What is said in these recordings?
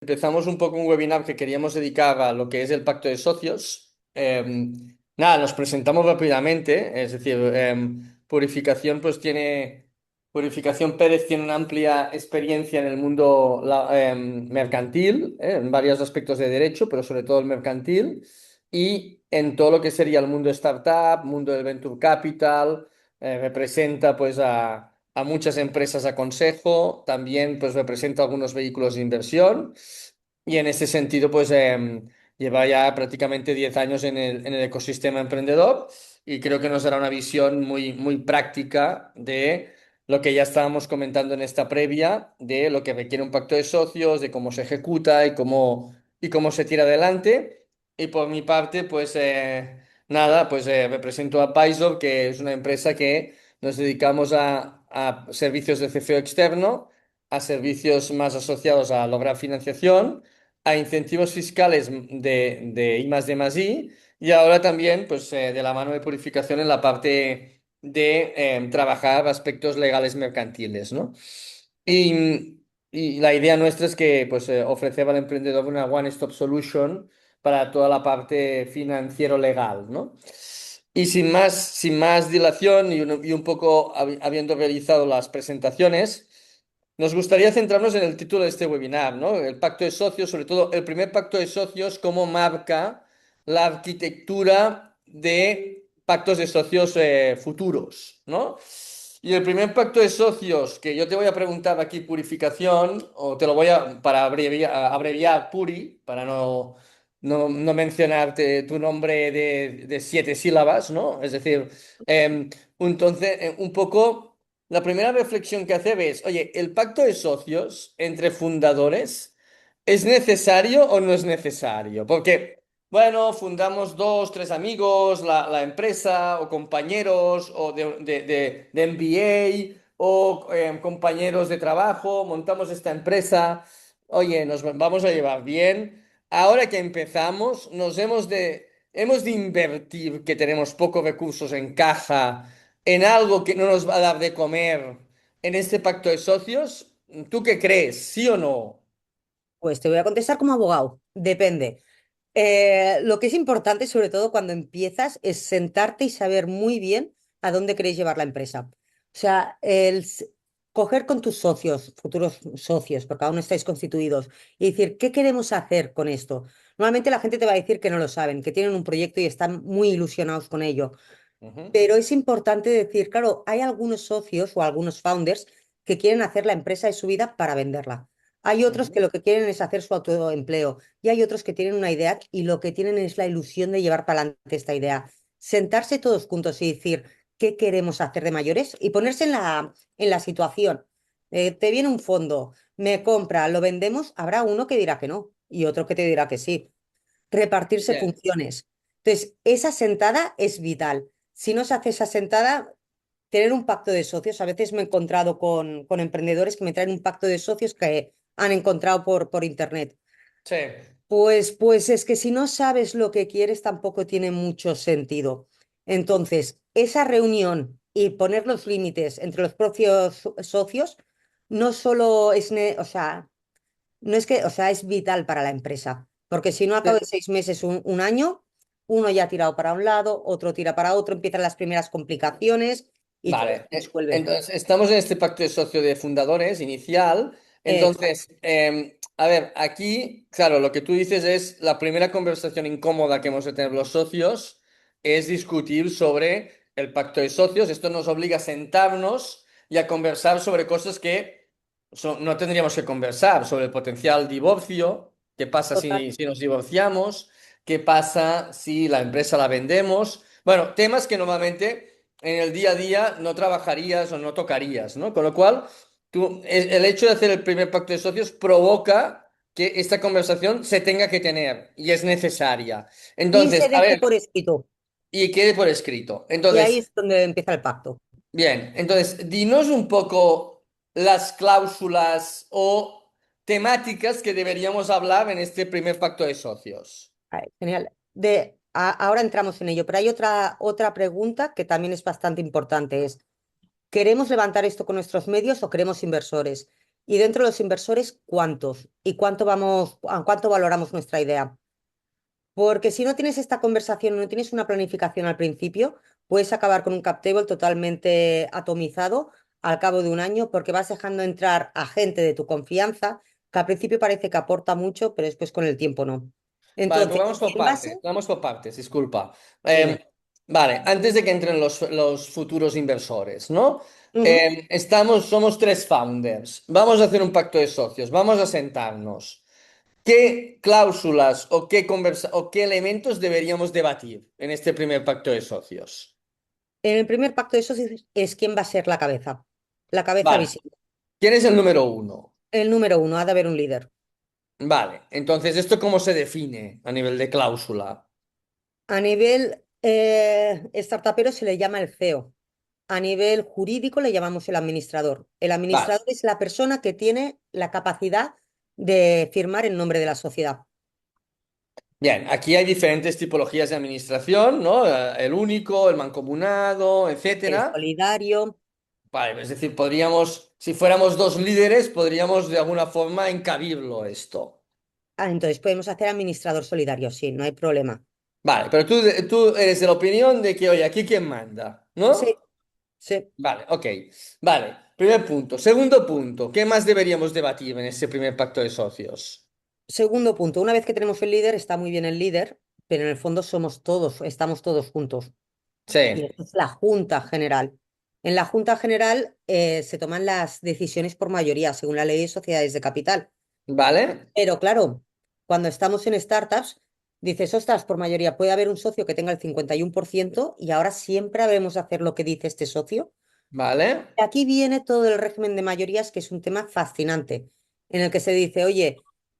Empezamos un poco un webinar que queríamos dedicar a lo que es el pacto de socios. Nada, nos presentamos rápidamente, es decir, Purificación Pérez tiene una amplia experiencia en el mundo mercantil, en varios aspectos de derecho, pero sobre todo el mercantil, y en todo lo que sería el mundo startup, mundo del venture capital, representa pues a muchas empresas a consejo, también pues representa algunos vehículos de inversión. Y en ese sentido, pues lleva ya prácticamente 10 años en el ecosistema emprendedor y creo que nos dará una visión muy, muy práctica de lo que ya estábamos comentando en esta previa, de lo que requiere un pacto de socios, de cómo se ejecuta y cómo se tira adelante. Y por mi parte, pues nada, pues represento a Paizo, que es una empresa que nos dedicamos a servicios de CFO externo, a servicios más asociados a lograr financiación, a incentivos fiscales de I más D más I y ahora también pues de la mano de purificación en la parte de trabajar aspectos legales mercantiles, ¿no? Y la idea nuestra es que pues ofrecer al emprendedor una one-stop solution para toda la parte financiero-legal, ¿no? Y sin más dilación y un poco habiendo realizado las presentaciones, nos gustaría centrarnos en el título de este webinar, ¿no? El pacto de socios, sobre todo el primer pacto de socios, cómo marca la arquitectura de pactos de socios futuros, ¿no? Y el primer pacto de socios que yo te voy a preguntar aquí, purificación, o te lo voy a, para abreviar Puri, para no mencionarte tu nombre de 7 sílabas, ¿no? Es decir, entonces, un poco, la primera reflexión que hace es, oye, ¿el pacto de socios entre fundadores es necesario o no es necesario? Porque, bueno, fundamos dos, tres amigos, la empresa, o compañeros, o de MBA, o compañeros de trabajo, montamos esta empresa, oye, nos vamos a llevar bien. Ahora que empezamos, hemos de invertir, que tenemos pocos recursos en caja, en algo que no nos va a dar de comer en este pacto de socios. ¿Tú qué crees? ¿Sí o no? Pues te voy a contestar como abogado. Depende. Lo que es importante, sobre todo cuando empiezas, es sentarte y saber muy bien a dónde queréis llevar la empresa. O sea, coger con tus socios, futuros socios, porque aún no estáis constituidos, y decir, ¿qué queremos hacer con esto? Normalmente la gente te va a decir que no lo saben, que tienen un proyecto y están muy ilusionados con ello. Ujú, Pero es importante decir, claro, hay algunos socios o algunos founders que quieren hacer la empresa de su vida para venderla. Hay otros que ujú. lo que quieren es hacer su autoempleo y hay otros que tienen una idea y lo que tienen es la ilusión de llevar para adelante esta idea. Sentarse todos juntos y decir qué queremos hacer de mayores y ponerse en la situación. Te viene un fondo, me compra, lo vendemos, habrá uno que dirá que no y otro que te dirá que sí. Repartirse Bien. funciones. Entonces, esa sentada es vital. Si no se hace esa sentada, tener un pacto de socios, a veces me he encontrado con emprendedores que me traen un pacto de socios que han encontrado por internet. Sí. Pues es que si no sabes lo que quieres, tampoco tiene mucho sentido. Entonces, esa reunión y poner los límites entre los propios socios no solo o sea, no es que, o sea, es vital para la empresa, porque si no, a cabo de 6 meses, un año, uno ya ha tirado para un lado, otro tira para otro, empiezan las primeras complicaciones y todo se Vale, disuelve. entonces estamos en este pacto de socio de fundadores inicial. Exacto. Entonces, a ver, aquí, claro, lo que tú dices es la primera conversación incómoda que hemos de tener los socios es discutir sobre el pacto de socios. Esto nos obliga a sentarnos y a conversar sobre cosas que no tendríamos que conversar, sobre el potencial divorcio, qué pasa Total. si nos divorciamos, qué pasa si la empresa la vendemos. Bueno, temas que normalmente en el día a día no trabajarías o no tocarías, ¿no? Con lo cual, el hecho de hacer el primer pacto de socios provoca que esta conversación se tenga que tener y es necesaria. Y se Entonces, a deje ver, por escrito. y quede por escrito. Y ahí Entonces, es donde empieza el pacto. bien, entonces, dinos un poco las cláusulas o temáticas que deberíamos hablar en este primer pacto de socios. Vale, genial. Ahora entramos en ello, pero hay otra pregunta que también es bastante importante, es, ¿queremos levantar esto con nuestros medios o queremos inversores? y dentro de los inversores, ¿cuántos? ¿Y a cuánto valoramos nuestra idea? Porque si no tienes esta conversación, no tienes una planificación al principio, puedes acabar con un cap table totalmente atomizado al cabo de un año porque vas dejando entrar a gente de tu confianza que al principio parece que aporta mucho, pero después con el tiempo no. Vale, pues Entonces, en base, vamos por partes, disculpa. dime. Vale, antes de que entren los futuros inversores, ¿no? Ujú. Somos tres founders. Vamos a hacer un pacto de socios, vamos a sentarnos. ¿Qué cláusulas o qué elementos deberíamos debatir en este primer pacto de socios? En el primer pacto de socios es quién va a ser la cabeza Vale, visible. ¿quién es el número uno? El número uno, ha de haber un líder. Vale, entonces, ¿esto cómo se define a nivel de cláusula? A nivel startupero se le llama el CEO. A nivel jurídico le llamamos el administrador. El Vale. administrador es la persona que tiene la capacidad de firmar en nombre de la sociedad. Bien, aquí hay diferentes tipologías de administración, ¿no? El único, el mancomunado, El etcétera. solidario. Vale, es decir, podríamos, si fuéramos dos líderes, podríamos de alguna forma encabirlo esto. Entonces podemos hacer administrador solidario, sí, no hay problema. Vale, pero tú eres de la opinión de que, oye, aquí quién manda, Sí, ¿no? sí. Vale, ok. Vale, primer punto. Segundo punto, ¿qué más deberíamos debatir en ese primer pacto de socios? Segundo punto, una vez que tenemos el líder, está muy bien el líder, pero en el fondo somos todos, estamos todos juntos. Y Sí, esto es la Junta General. En la Junta General se toman las decisiones por mayoría, según la ley de sociedades de capital. ¿vale? Pero claro, cuando estamos en startups, dices, ostras, por mayoría puede haber un socio que tenga el 51% y ahora siempre debemos hacer lo que dice este socio. ¿Vale? Aquí viene todo el régimen de mayorías, que es un tema fascinante, en el que se dice, oye,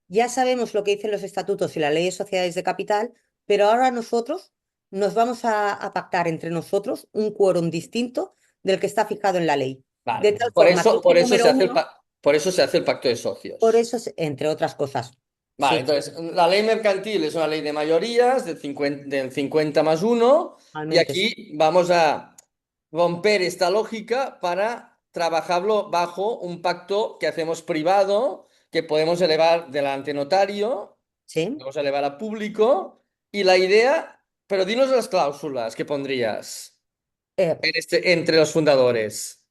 ya sabemos lo que dicen los estatutos y la ley de sociedades de capital, pero ahora nosotros nos vamos a pactar entre nosotros un quórum distinto del que está fijado en la ley. De Vale. tal forma que Por ese eso se número hace uno, por eso se hace el pacto de por socios. eso, entre otras cosas, Vale, sí, entonces, la ley mercantil es una ley de mayorías del 50 más uno y realmente sí. aquí vamos a romper esta lógica para trabajarlo bajo un pacto que hacemos privado, que podemos elevar delante notario, ¿Sí? podemos elevar a público y la idea, pero dinos las cláusulas que pondrías Eh, entre los fundadores.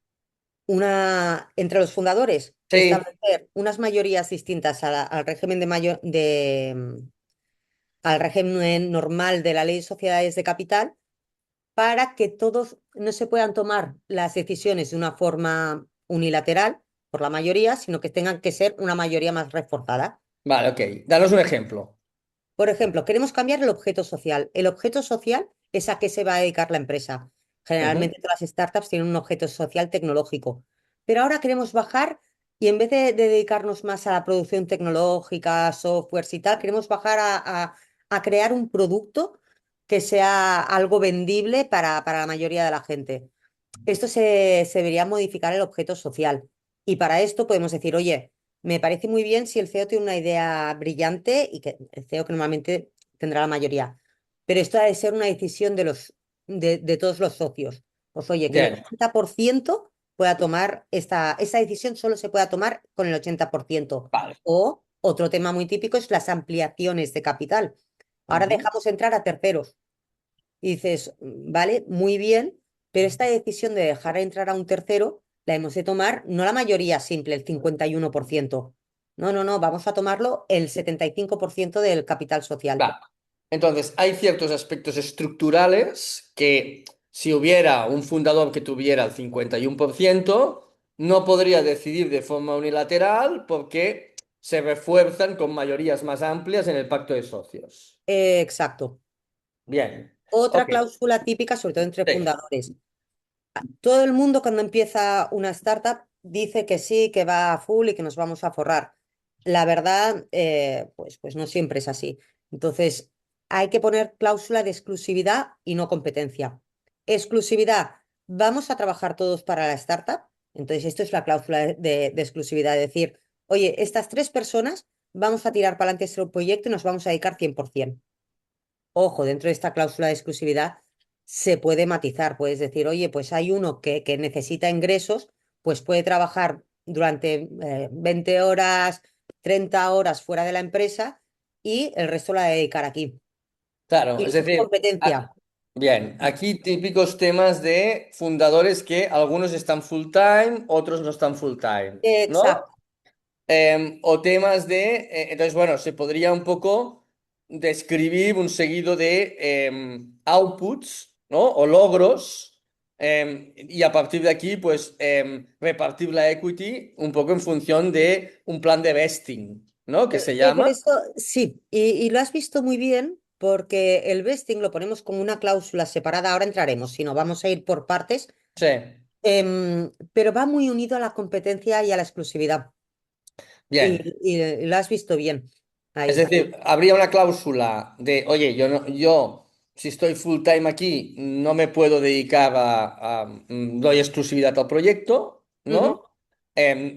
entre los fundadores, Sí, establecer unas mayorías distintas al régimen al régimen normal de la ley de sociedades de capital para que todos no se puedan tomar las decisiones de una forma unilateral por la mayoría, sino que tengan que ser una mayoría más reforzada. vale, ok. Danos un ejemplo. Por ejemplo, queremos cambiar el objeto social. El objeto social es a qué se va a dedicar la empresa. Ujú. Generalmente todas las startups tienen un objeto social tecnológico, pero ahora queremos bajar y en vez de dedicarnos más a la producción tecnológica, softwares y tal, queremos bajar a crear un producto que sea algo vendible para la mayoría de la gente. Esto se debería modificar el objeto social. Y para esto podemos decir, oye, me parece muy bien si el CEO tiene una idea brillante y que el CEO que normalmente tendrá la mayoría. Pero esto ha de ser una decisión de todos los socios. Pues oye, que el Bien, 80% pueda tomar esta decisión solo se pueda tomar con el 80%. vale. O otro tema muy típico es las ampliaciones de capital. Ahora Ujú. dejamos entrar a terceros. Y dices, vale, muy bien, pero esta decisión de dejar entrar a un tercero la hemos de tomar no la mayoría simple, el 51%. No, no, no, vamos a tomarlo el 75% del capital social. Vale. Entonces, hay ciertos aspectos estructurales que si hubiera un fundador que tuviera el 51%, no podría decidir de forma unilateral porque se refuerzan con mayorías más amplias en el pacto de socios. Exacto. Bien. Otra Ok. cláusula típica, sobre todo entre Sí. fundadores. Todo el mundo cuando empieza una startup dice que sí, que va a full y que nos vamos a forrar. La verdad, pues no siempre es así. Entonces, hay que poner cláusula de exclusividad y no competencia. Exclusividad, vamos a trabajar todos para la startup. Entonces, esto es la cláusula de exclusividad, es decir, oye, estas tres personas vamos a tirar para adelante este proyecto y nos vamos a dedicar 100%. Ojo, dentro de esta cláusula de exclusividad se puede matizar, puedes decir, oye, pues hay uno que necesita ingresos, pues puede trabajar durante 20 horas, 30 horas fuera de la empresa y el resto la dedicar aquí. Claro, Y es no es decir, competencia. bien, aquí típicos temas de fundadores que algunos están full time, otros no están full time, ¿no? Exacto, O temas de, entonces, bueno, se podría un poco describir un seguido de outputs, ¿no? O logros, y a partir de aquí, pues, repartir la equity un poco en función de un plan de vesting, ¿no? Que se Pero llama. esto sí, y lo has visto muy bien porque el vesting lo ponemos como una cláusula separada, ahora entraremos, si no vamos a ir por partes, Sí, pero va muy unido a la competencia y a la exclusividad. bien. Y lo has visto bien Es ahí. decir, habría una cláusula de, oye, yo si estoy full time aquí, no me puedo dedicar doy exclusividad al proyecto, Ujú. ¿no?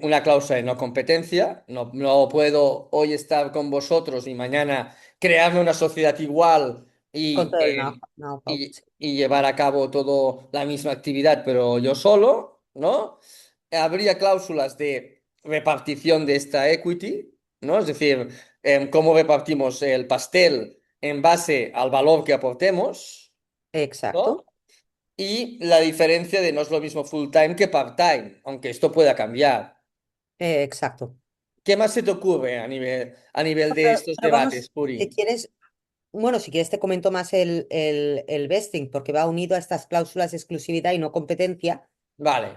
Una cláusula de no competencia, no puedo hoy estar con vosotros y mañana crearme una sociedad igual Con y, todo el em, know-how, y, sí. y llevar a cabo todo la misma actividad, pero yo solo, ¿no? Habría cláusulas de repartición de esta equity, ¿no? Es decir, cómo repartimos el pastel en base al valor que aportemos, ¿no? Exacto, Y la diferencia de no es lo mismo full time que part-time, aunque esto pueda cambiar. exacto. ¿Qué más se te ocurre a nivel de estos Pero debates, vamos, si Puri? quieres, bueno, si quieres te comento más el vesting, porque va unido a estas cláusulas de exclusividad y no competencia. Vale,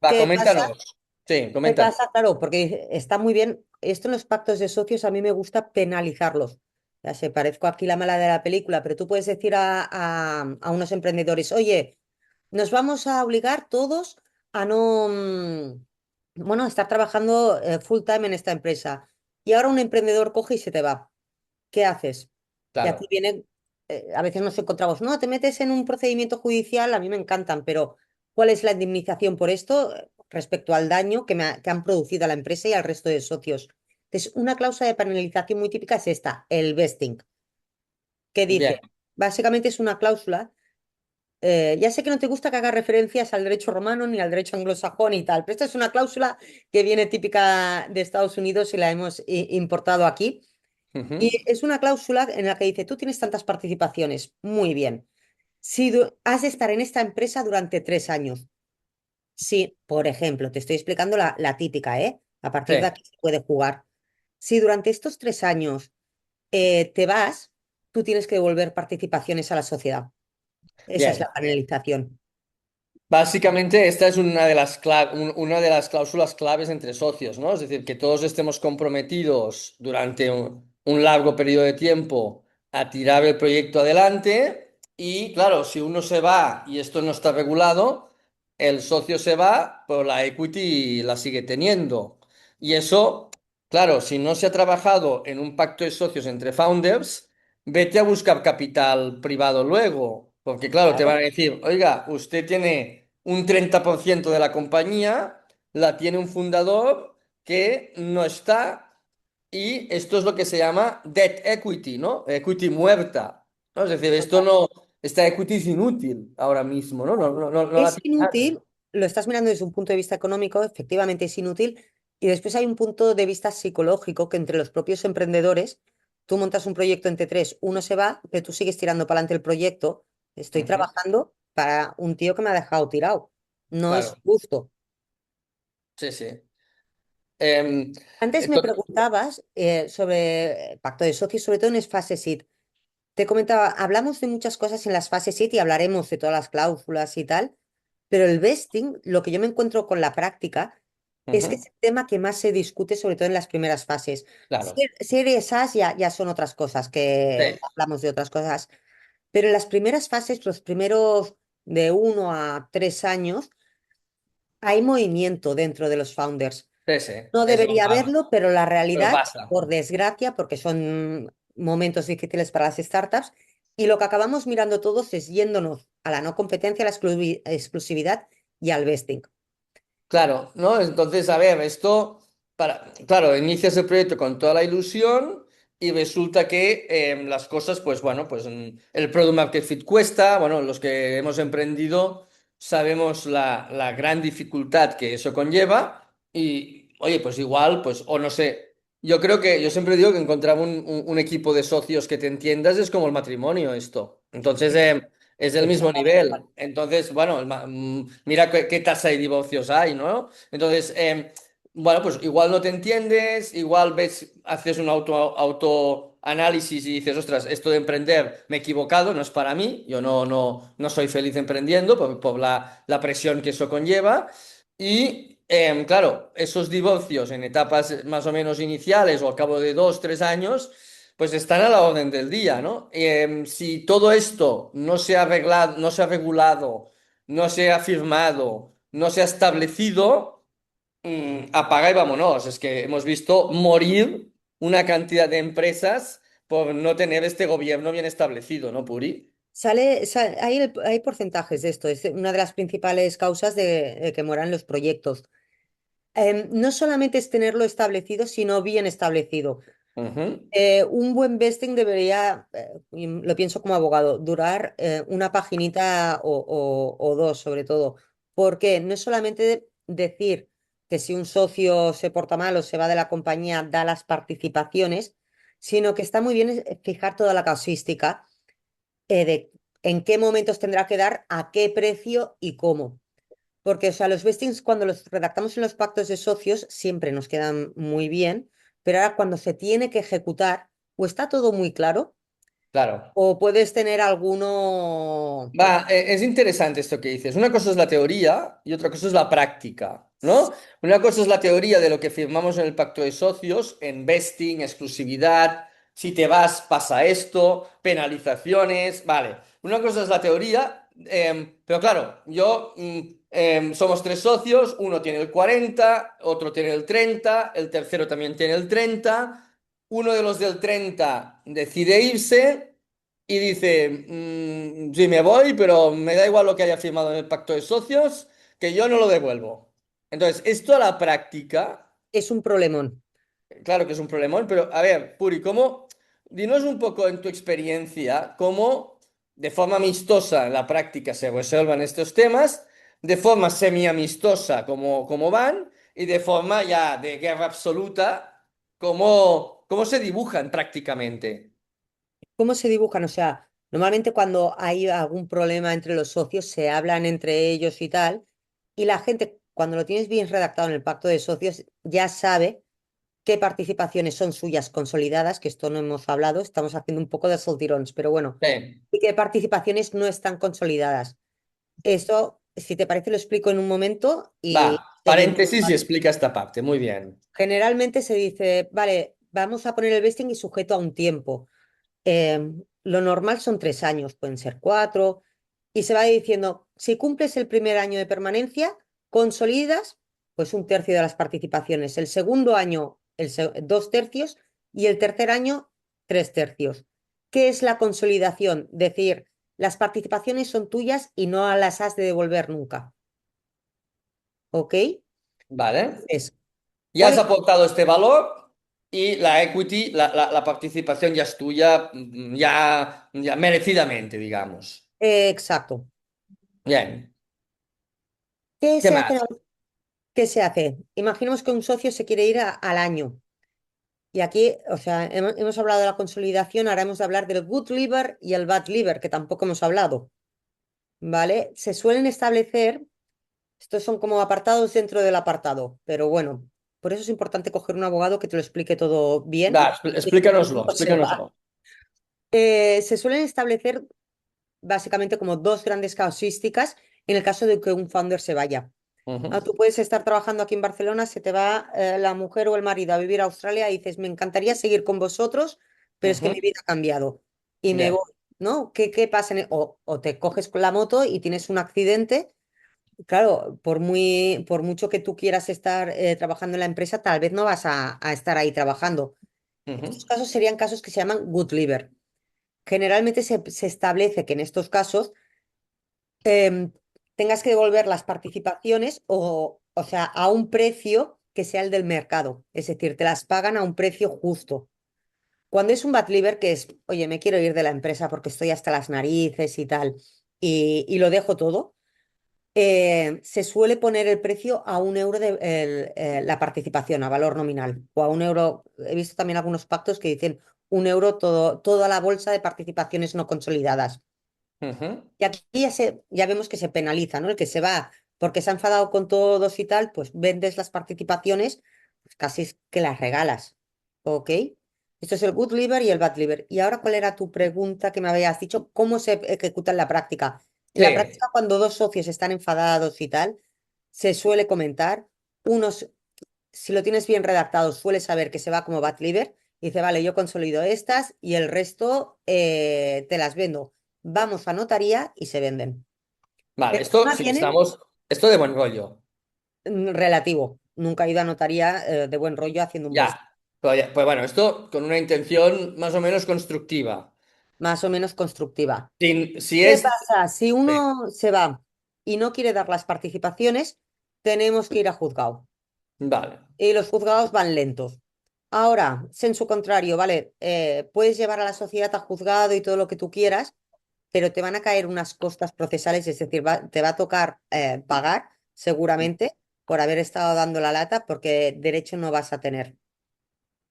va, ¿Qué pasa? coméntanos. Sí, ¿Qué coméntanos. pasa? Claro, porque está muy bien. Esto en los pactos de socios a mí me gusta penalizarlos. Ya sé, parezco aquí la mala de la película, pero tú puedes decir a unos emprendedores, oye, nos vamos a obligar todos a no, bueno, estar trabajando full time en esta empresa. Y ahora un emprendedor coge y se te va. ¿Qué haces? Y aquí Claro, viene, a veces nos encontramos, no, te metes en un procedimiento judicial, a mí me encantan, pero ¿cuál es la indemnización por esto respecto al daño que han producido a la empresa y al resto de socios? Entonces, una cláusula de penalización muy típica es esta, el vesting, que bien. dice, básicamente es una cláusula, ya sé que no te gusta que haga referencias al derecho romano ni al derecho anglosajón y tal, pero esta es una cláusula que viene típica de Estados Unidos y la hemos importado aquí. Ujú. Y es una cláusula en la que dice, tú tienes tantas participaciones, muy bien. Si has de estar en esta empresa durante 3 años. Si, por ejemplo, te estoy explicando la típica, ¿eh? A Sí, partir de aquí se puede jugar. Si durante estos 3 años te vas, tú tienes que devolver participaciones a la sociedad. Esa es bien. la penalización. Básicamente, esta es una de las cláusulas claves entre socios, ¿no? Es decir, que todos estemos comprometidos durante un largo periodo de tiempo a tirar el proyecto adelante y, claro, si uno se va y esto no está regulado, el socio se va, pero la equity la sigue teniendo. Y eso, claro, si no se ha trabajado en un pacto de socios entre founders, vete a buscar capital privado luego, porque claro, te van a Claro. decir, oiga, usted tiene un 30% de la compañía, la tiene un fundador que no está, y esto es lo que se llama debt equity, ¿no? Equity muerta, ¿no? Es decir, esto no, esta equity es inútil ahora mismo, ¿no? No la Es tiene nadie. inútil, lo estás mirando desde un punto de vista económico, efectivamente es inútil, y después hay un punto de vista psicológico que entre los propios emprendedores, tú montas un proyecto entre tres, uno se va, pero tú sigues tirando para adelante el proyecto. Estoy Ujú, trabajando para un tío que me ha dejado tirado. No es claro, justo. sí, sí. Em, Antes me entonces, preguntabas sobre pacto de socios, sobre todo en fase SID. Te comentaba, hablamos de muchas cosas en las fases 7 y hablaremos de todas las cláusulas y tal, pero el vesting, lo que yo me encuentro con la práctica, es que es ujú, el tema que más se discute, sobre todo en las primeras fases. claro, Series A ya son otras cosas, que sí, hablamos de otras cosas, pero en las primeras fases, los primeros de 1 a 3 años, hay movimiento dentro de los founders. sí, sí, No es debería normal, haberlo, pero la pero realidad, pasa. por desgracia, porque son momentos difíciles para las startups, y lo que acabamos mirando todos es yéndonos a la no competencia, a la exclusividad y al vesting. Claro, ¿no? Entonces, a ver, claro, inicias el proyecto con toda la ilusión y resulta que las cosas, pues bueno, pues el product market fit cuesta, bueno, los que hemos emprendido sabemos la gran dificultad que eso conlleva Y, oye, pues igual, pues, o no sé. Yo siempre digo que encontrar un equipo de socios que te entiendas es como el matrimonio, esto. Entonces, es del mismo Exactamente. nivel. Entonces, bueno, mira qué tasa de divorcios hay, ¿no? Entonces, bueno, pues igual no te entiendes, igual ves, haces un autoanálisis y dices, ostras, esto de emprender me he equivocado, no es para mí, yo no soy feliz emprendiendo por la presión que eso conlleva. Y claro, esos divorcios en etapas más o menos iniciales o al cabo de 2, 3 años, pues están a la orden del día, ¿no? Si todo esto no se ha arreglado, no se ha regulado, no se ha firmado, no se ha establecido, apaga y vámonos. Es que hemos visto morir una cantidad de empresas por no tener este gobierno bien establecido, ¿no, Puri? Hay porcentajes de esto, es una de las principales causas de que mueran los proyectos. No solamente es tenerlo establecido, sino bien establecido. Ujú. Un buen vesting debería, y lo pienso como abogado, durar una paginita o dos, sobre todo, porque no es solamente decir que si un socio se porta mal o se va de la compañía, da las participaciones, sino que está muy bien fijar toda la casuística de en qué momentos tendrá que dar, a qué precio y cómo. Porque, o sea, los vestings cuando los redactamos en los pactos de socios siempre nos quedan muy bien, pero ahora cuando se tiene que ejecutar, o está todo muy claro, Claro. o puedes tener alguno... Va, es interesante esto que dices. Una cosa es la teoría y otra cosa es la práctica, ¿no? Una cosa es la teoría de lo que firmamos en el pacto de socios, en vesting, exclusividad, si te vas pasa esto, penalizaciones, vale. Una cosa es la teoría, pero claro, somos tres socios, uno tiene el 40, otro tiene el 30, el tercero también tiene el 30, uno de los del 30 decide irse. Y dice, sí, me voy, pero me da igual lo que haya firmado en el pacto de socios, que yo no lo devuelvo. Entonces, esto a la práctica, Es un problemón. claro que es un problemón, pero a ver, Puri, dinos un poco en tu experiencia, cómo de forma amistosa en la práctica se resuelvan estos temas, de forma semi-amistosa, cómo van, y de forma ya de guerra absoluta, cómo se dibujan prácticamente. ¿Cómo se dibujan? O sea, normalmente cuando hay algún problema entre los socios, se hablan entre ellos y tal, y la gente, cuando lo tienes bien redactado en el pacto de socios, ya sabe qué participaciones son suyas consolidadas, que esto no hemos hablado, estamos haciendo un poco de soltirons, pero bueno, Sí. y qué participaciones no están consolidadas. Eso, si te parece, lo explico en un momento Va, y seguimos. paréntesis y explica esta parte. Muy bien. Generalmente se dice, vale, vamos a poner el vesting y sujeto a un tiempo. Lo normal son 3 años, pueden ser 4, y se va diciendo, si cumples el primer año de permanencia, consolidas pues un tercio de las participaciones, el segundo año 2 tercios y el tercer año 3 tercios. ¿Qué es la consolidación? Decir, las participaciones son tuyas y no las has de devolver nunca. ¿Ok? Vale. Es, Ya ¿cuál has es? aportado este valor y la equity, la participación ya es tuya, ya merecidamente, digamos. Exacto. Bien. ¿Qué ¿Qué se hace? más? ¿Qué se hace? Imaginemos que un socio se quiere ir al año. Y aquí, o sea, hemos hablado de la consolidación, ahora hemos de hablar del good liver y el bad liver, que tampoco hemos hablado, ¿vale? Se suelen establecer, estos son como apartados dentro del apartado, pero bueno, por eso es importante coger un abogado que te lo explique todo Va, bien y que todo el explícanoslo, mundo sepa. explícanoslo. Se suelen establecer básicamente como dos grandes casuísticas en el caso de que un founder se vaya. Ujú, Tú puedes estar trabajando aquí en Barcelona, se te va la mujer o el marido a vivir a Australia y dices, me encantaría seguir con vosotros, pero es que ujú. mi vida ha cambiado y me Bien. voy, ¿no? ¿Qué pasa? O te coges con la moto y tienes un accidente. Claro, por mucho que tú quieras estar trabajando en la empresa, tal vez no vas a estar ahí trabajando. Estos Ujú, casos serían casos que se llaman good liver. Generalmente se establece que en estos casos em, tengas que devolver las participaciones o sea, a un precio que sea el del mercado. Es decir, te las pagan a un precio justo. Cuando es un bad liver, que es, oye, me quiero ir de la empresa porque estoy hasta las narices y tal, y lo dejo todo, se suele poner el precio a 1 euro de la participación, a valor nominal, o a 1 euro. He visto también algunos pactos que dicen 1 euro toda la bolsa de participaciones no consolidadas. Ujú. Y aquí ya vemos que se penaliza, ¿no? El que se va porque se ha enfadado con todos y tal, pues vendes las participaciones, pues casi es que las regalas. ¿Ok? Esto es el good liver y el bad liver. Y ahora, ¿cuál era tu pregunta que me habías dicho? ¿Cómo se ejecuta en la práctica? En la Sí, práctica, cuando dos socios están enfadados y tal, se suele comentar, unos, si lo tienes bien redactado, suele saber que se va como bad liver y dice, vale, yo consolido estas y el resto te las vendo. Vamos a notaría y se venden. vale, Pero esto encima sí vienen estamos, esto de buen rollo. relativo. Nunca he ido a notaría de buen rollo haciendo un best. Ya. Pues bueno, esto con una intención más o menos constructiva. Más o menos constructiva. Si ¿Qué es... pasa? Si Sí, uno se va y no quiere dar las participaciones, tenemos que ir a juzgado. vale. Y los juzgados van lentos. Ahora, si en su contrario, vale, puedes llevar a la sociedad a juzgado y todo lo que tú quieras, pero te van a caer unas costas procesales, es decir, te va a tocar pagar seguramente por haber estado dando la lata porque derecho no vas a tener.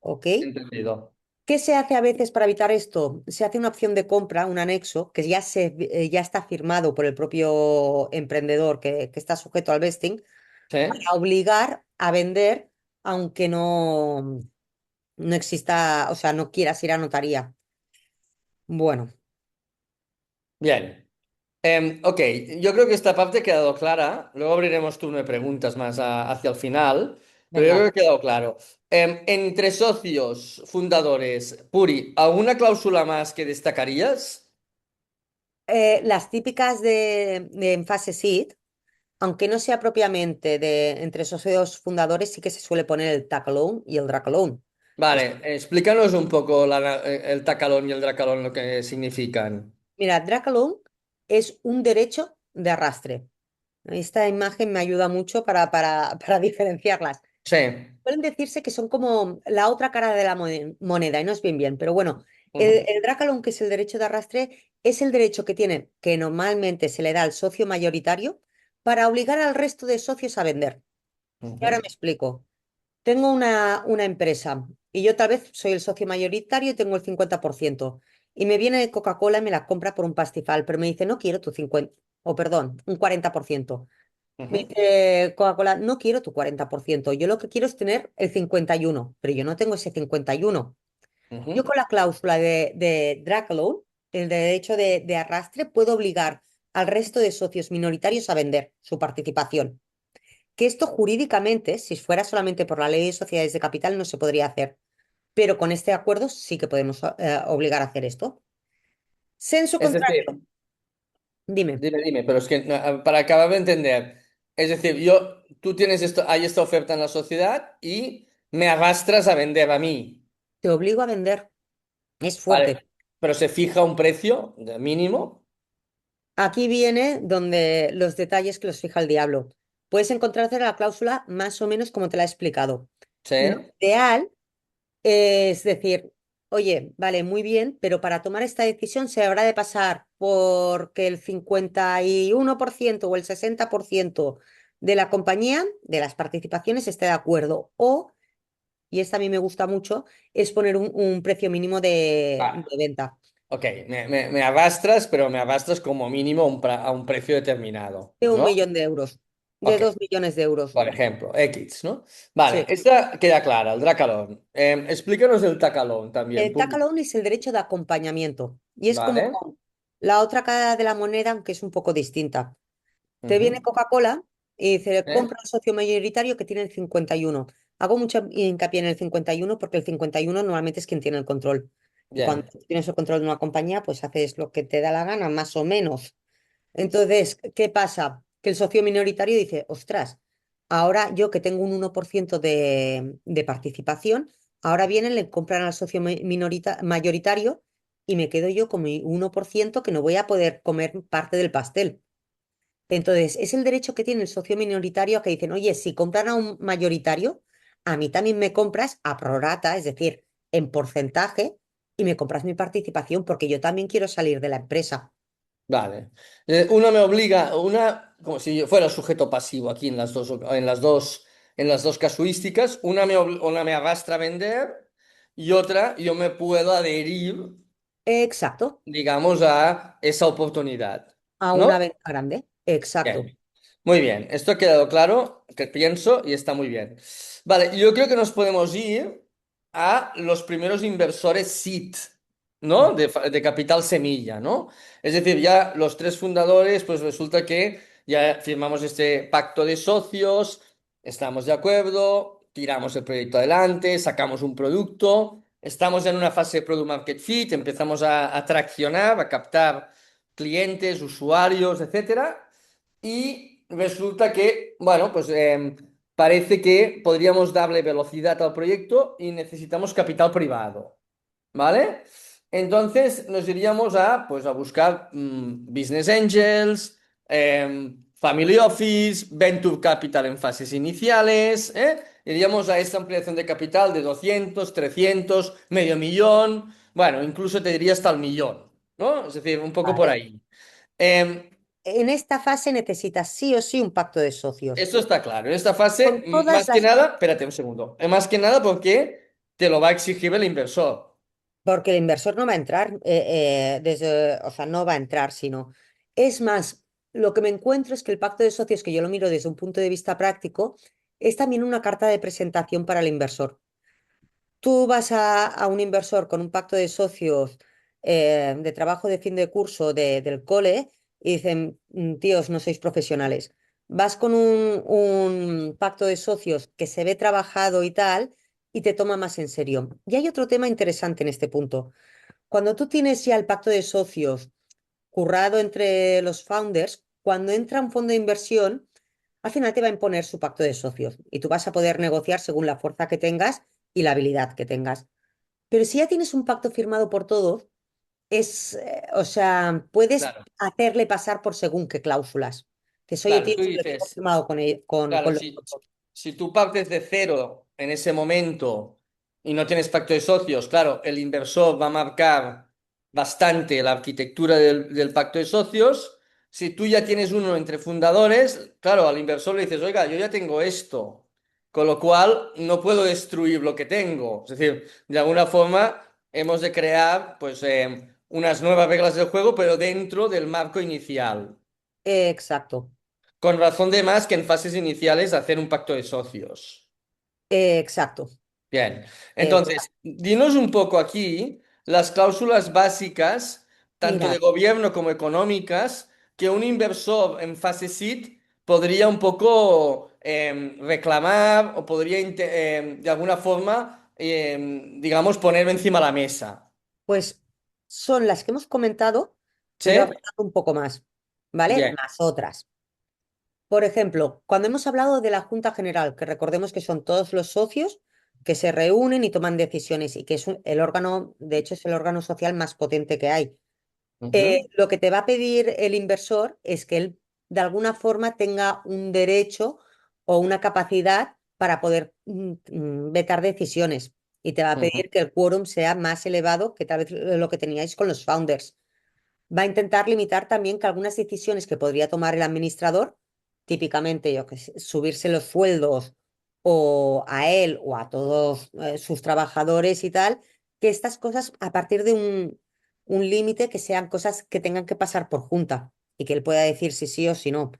¿Ok? Entendido. ¿Qué se hace a veces para evitar esto? Se hace una opción de compra, un anexo, que ya está firmado por el propio emprendedor que está sujeto al vesting, Sí. para obligar a vender, aunque no exista, o sea, no quieras ir a notaría. Bueno, Bien. Ok, yo creo que esta parte ha quedado clara. Luego abriremos turno de preguntas más hacia el final, pero yo creo venga. que ha quedado claro. Entre socios fundadores, Puri, ¿alguna cláusula más que destacarías? Las típicas de en fase seed, aunque no sea propiamente de entre socios fundadores, sí que se suele poner el tag alone y el drag alone. Vale, explícanos un poco el tacalón y el dracalón, lo que significan. Mira, drag alone es un derecho de arrastre. Esta imagen me ayuda mucho para diferenciarlas. Sí. Suelen decirse que son como la otra cara de la moneda y no es bien, pero bueno, Ujú, el Dracalón, que es el derecho de arrastre, es el derecho que tiene, que normalmente se le da al socio mayoritario para obligar al resto de socios a vender. Y ahora ujú, me explico. Tengo una empresa y yo tal vez soy el socio mayoritario y tengo el 50%. Y me viene Coca-Cola y me la compra por un pastifal, pero me dice, no quiero tu 50, o perdón, un 40%. Me ujú, dice Coca-Cola, no quiero tu 40%, yo lo que quiero es tener el 51%, pero yo no tengo ese 51%. Yo ujú. con la cláusula de drag alone, el derecho de arrastre, puedo obligar al resto de socios minoritarios a vender su participación. Que esto jurídicamente, si fuera solamente por la ley de sociedades de capital, no se podría hacer, pero con este acuerdo sí que podemos obligar a hacer esto. Sensu Es decir, contrario, dime. dime, pero es que para acabar de entender, es decir, tú tienes esto, hay esta oferta en la sociedad y me arrastras a vender a mí, Te obligo a vender. Es ¿vale? fuerte. Pero se fija un precio de mínimo, Aquí viene donde los detalles que los fija el diablo. Puedes encontrarte la cláusula más o menos como te la he explicado. ¿sí? Lo ideal es decir, oye, vale, muy bien, pero para tomar esta decisión se habrá de pasar porque el 51% o el 60% de la compañía, de las participaciones, esté de acuerdo. O, y esta a mí me gusta mucho, es poner un precio mínimo Vale. de venta Ok, me arrastras, pero me arrastras como mínimo a un precio determinado, de un ¿no? millón de euros, de Ok, 2 millones de euros. por ejemplo, X, ¿no? Vale, Sí. esta queda clara, el dracalón. Explícanos el tacalón también, El Puri. tag alone es el derecho de acompañamiento y es como ¿Vale? la otra cara de la moneda, aunque es un poco distinta. Te viene Ujú. Coca-Cola y dice, ¿Eh? compra al socio mayoritario que tiene el 51. Hago mucha hincapié en el 51 porque el 51 normalmente es quien tiene el control. Y cuando Bien. tú tienes el control de una compañía, pues haces lo que te da la gana, más o menos. Entonces, ¿qué pasa? Que el socio minoritario dice, ostras, ahora yo que tengo un 1% de participación, ahora vienen, le compran al socio mayoritario y me quedo yo con mi 1% que no voy a poder comer parte del pastel. Entonces, es el derecho que tiene el socio minoritario a que dicen, oye, si compran a un mayoritario, a mí también me compras a prorata, es decir, en porcentaje, y me compras mi participación porque yo también quiero salir de la empresa. Vale. Una me obliga, una. como si yo fuera sujeto pasivo aquí en las dos casuísticas. Una me arrastra a vender y otra yo me puedo adherir, Exacto, digamos, a esa oportunidad, a ¿no? una venta grande. Exacto. Bien. Muy bien, esto ha quedado claro, que pienso y está muy bien. Vale, yo creo que nos podemos ir a los primeros inversores seed, ¿no? De capital semilla, ¿no? Es decir, ya los tres fundadores, pues resulta que ya firmamos este pacto de socios, estamos de acuerdo, tiramos el proyecto adelante, sacamos un producto, estamos en una fase de product market fit, empezamos a traccionar, a captar clientes, usuarios, etcétera. Y resulta que, bueno, pues parece que podríamos darle velocidad al proyecto y necesitamos capital privado, ¿vale? Entonces nos iríamos pues, a buscar business angels, family office, venture capital en fases iniciales, ¿eh? Iríamos a esta ampliación de capital de 200, 300, medio millón, bueno, incluso te diría hasta el millón, ¿no? Es decir, un poco por Vale. ahí. Em, En esta fase necesitas sí o sí un pacto de socios. Esto está claro. En esta fase, Con todas más que las... nada, espérate un segundo. Más que nada porque te lo va a exigir el inversor. Porque el inversor no va a entrar o sea, no va a entrar, sino... Es más, lo que me encuentro es que el pacto de socios, que yo lo miro desde un punto de vista práctico, es también una carta de presentación para el inversor. Tú vas a un inversor con un pacto de socios de trabajo de fin de curso del cole y dicen, tíos, no sois profesionales. Vas con un pacto de socios que se ve trabajado y tal y te toma más en serio. Y hay otro tema interesante en este punto. Cuando tú tienes ya el pacto de socios currado entre los founders, cuando entra un fondo de inversión, al final te va a imponer su pacto de socios y tú vas a poder negociar según la fuerza que tengas y la habilidad que tengas. Pero si ya tienes un pacto firmado por todos, o sea, puedes Claro, hacerle pasar por según qué cláusulas. Que oye, claro, tío, tú si lo tengo dices, firmado claro, con los si, otros. si tú partes de cero en ese momento y no tienes pacto de socios, claro, el inversor va a marcar bastante la arquitectura del pacto de socios. Si tú ya tienes uno entre fundadores, claro, al inversor le dices, oiga, yo ya tengo esto, con lo cual no puedo destruir lo que tengo. Es decir, de alguna forma hemos de crear, pues, unas nuevas reglas del juego, pero dentro del marco inicial. Exacto, Con razón de más que en fases iniciales hacer un pacto de socios. exacto, Bien, entonces, exacto. dinos un poco aquí las cláusulas básicas, tanto de Mira, gobierno como económicas, que un inversor en fase seed podría un poco reclamar o podría de alguna forma, digamos, poner encima de la mesa. pues son las que hemos comentado, ¿Sí? pero apretando un poco más, ¿vale? Bien. Más otras. Por ejemplo, cuando hemos hablado de la Junta General, que recordemos que son todos los socios que se reúnen y toman decisiones y que es el órgano, de hecho, es el órgano social más potente que hay. Ujú, Lo que te va a pedir el inversor es que él de alguna forma tenga un derecho o una capacidad para poder vetar decisiones y te va a ujú, pedir que el quórum sea más elevado que tal vez lo que teníais con los founders. Va a intentar limitar también que algunas decisiones que podría tomar el administrador, típicamente yo que sé, subirse los sueldos o a él o a todos sus trabajadores y tal, que estas cosas a partir de un límite que sean cosas que tengan que pasar por junta y que él pueda decir si sí o si no.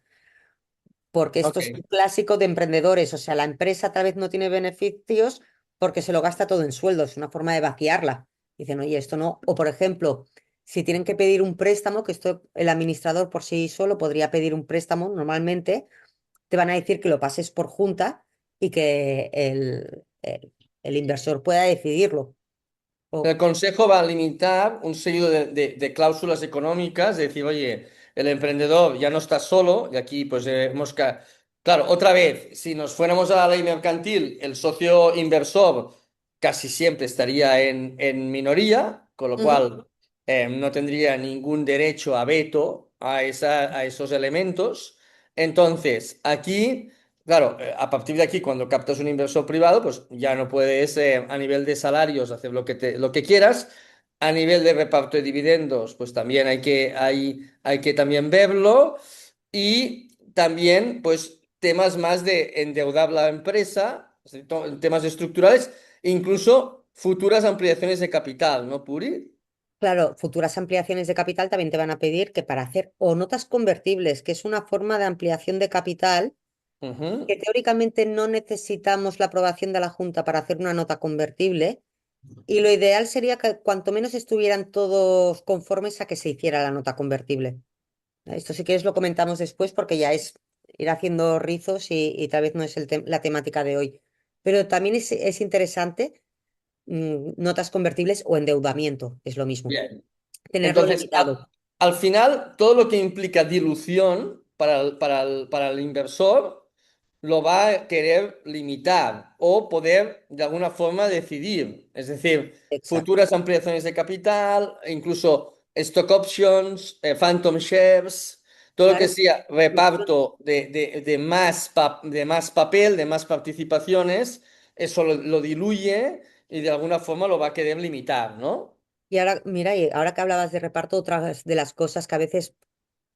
Porque esto es un ok. clásico de emprendedores, o sea, la empresa tal vez no tiene beneficios porque se lo gasta todo en sueldos, es una forma de vaciarla. Dicen, oye, esto no. O por ejemplo, si tienen que pedir un préstamo, que esto el administrador por sí solo podría pedir un préstamo normalmente, te van a decir que lo pases por junta y que el inversor pueda decidirlo. El O, Consejo va a limitar un seguido de cláusulas económicas, de decir, oye, el emprendedor ya no está solo, y aquí pues Claro, otra vez, si nos fuéramos a la ley mercantil, el socio inversor casi siempre estaría en minoría, con lo Ujú. cual no tendría ningún derecho a veto a esos elementos. Entonces, aquí... Claro, a partir de aquí, cuando captas un inversor privado, pues ya no puedes, a nivel de salarios, hacer lo que quieras. A nivel de reparto de dividendos, pues también hay que también verlo. Y también, pues, temas más de endeudar la empresa, es decir, temas estructurales, e incluso futuras ampliaciones de capital, ¿no, Puri? Claro, futuras ampliaciones de capital también te van a pedir que para hacer o notas convertibles, que es una forma de ampliación de capital, que Ujú. teóricamente no necesitamos la aprobación de la Junta para hacer una nota convertible, y lo ideal sería que cuanto menos estuvieran todos conformes a que se hiciera la nota convertible. Esto si quieres lo comentamos después porque ya es ir haciendo rizos y tal vez no es la temática de hoy. Pero también es interesante, notas convertibles o endeudamiento, es lo mismo. Bien. Tenerlo Entonces, limitado. al final, todo lo que implica dilución para el inversor lo va a querer limitar o poder de alguna forma decidir. Es decir, Exacto. futuras ampliaciones de capital, e incluso stock options, phantom shares, todo lo que Claro. sea reparto de más papel, de más participaciones, eso lo diluye y de alguna forma lo va a querer limitar, ¿no? Y ahora, mira, y ahora que hablabas de reparto, otra de las cosas que a veces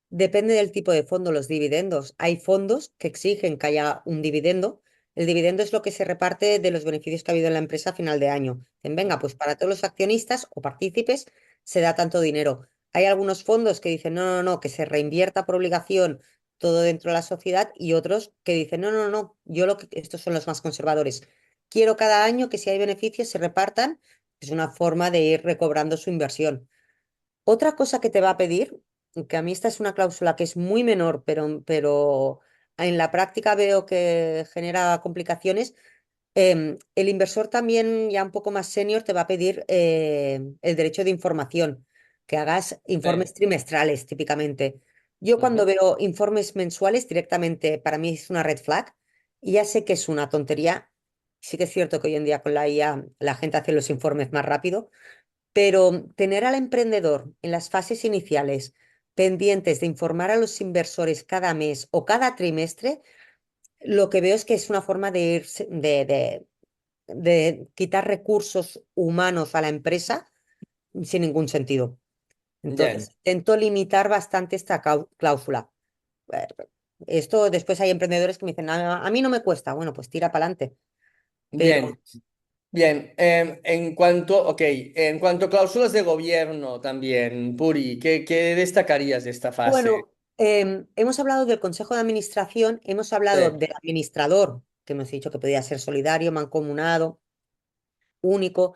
depende del tipo de fondo, los dividendos. Hay fondos que exigen que haya un dividendo. El dividendo es lo que se reparte de los beneficios que ha habido en la empresa a final de año. Dicen, venga, pues para todos los accionistas o partícipes se da tanto dinero. Hay algunos fondos que dicen, no, no, no, que se reinvierta por obligación todo dentro de la sociedad y otros que dicen, no, no, no, yo lo que, estos son los más conservadores. Quiero cada año que si hay beneficios se repartan. Es una forma de ir recobrando su inversión. Otra cosa que te va a pedir, que a mí esta es una cláusula que es muy menor, pero en la práctica veo que genera complicaciones, el inversor también ya un poco más senior te va a pedir el derecho de información, que hagas informes Sí. trimestrales típicamente. Yo cuando Ujú. veo informes mensuales directamente, para mí es una red flag y ya sé que es una tontería. Sí que es cierto que hoy en día con la IA la gente hace los informes más rápido, pero tener al emprendedor en las fases iniciales pendientes de informar a los inversores cada mes o cada trimestre, lo que veo es que es una forma de de quitar recursos humanos a la empresa sin ningún sentido. Bien. Entonces, intento limitar bastante esta cláusula. Eh, Esto después hay emprendedores que me dicen, a mí no me cuesta. Bueno, pues tira para adelante. Pero Bien. Bien, en cuanto, ok, en cuanto a cláusulas de gobierno también, Puri, ¿qué destacarías de esta fase? bueno, hemos hablado del consejo de administración, hemos Sí. hablado del administrador, que hemos dicho que podía ser solidario, mancomunado, único.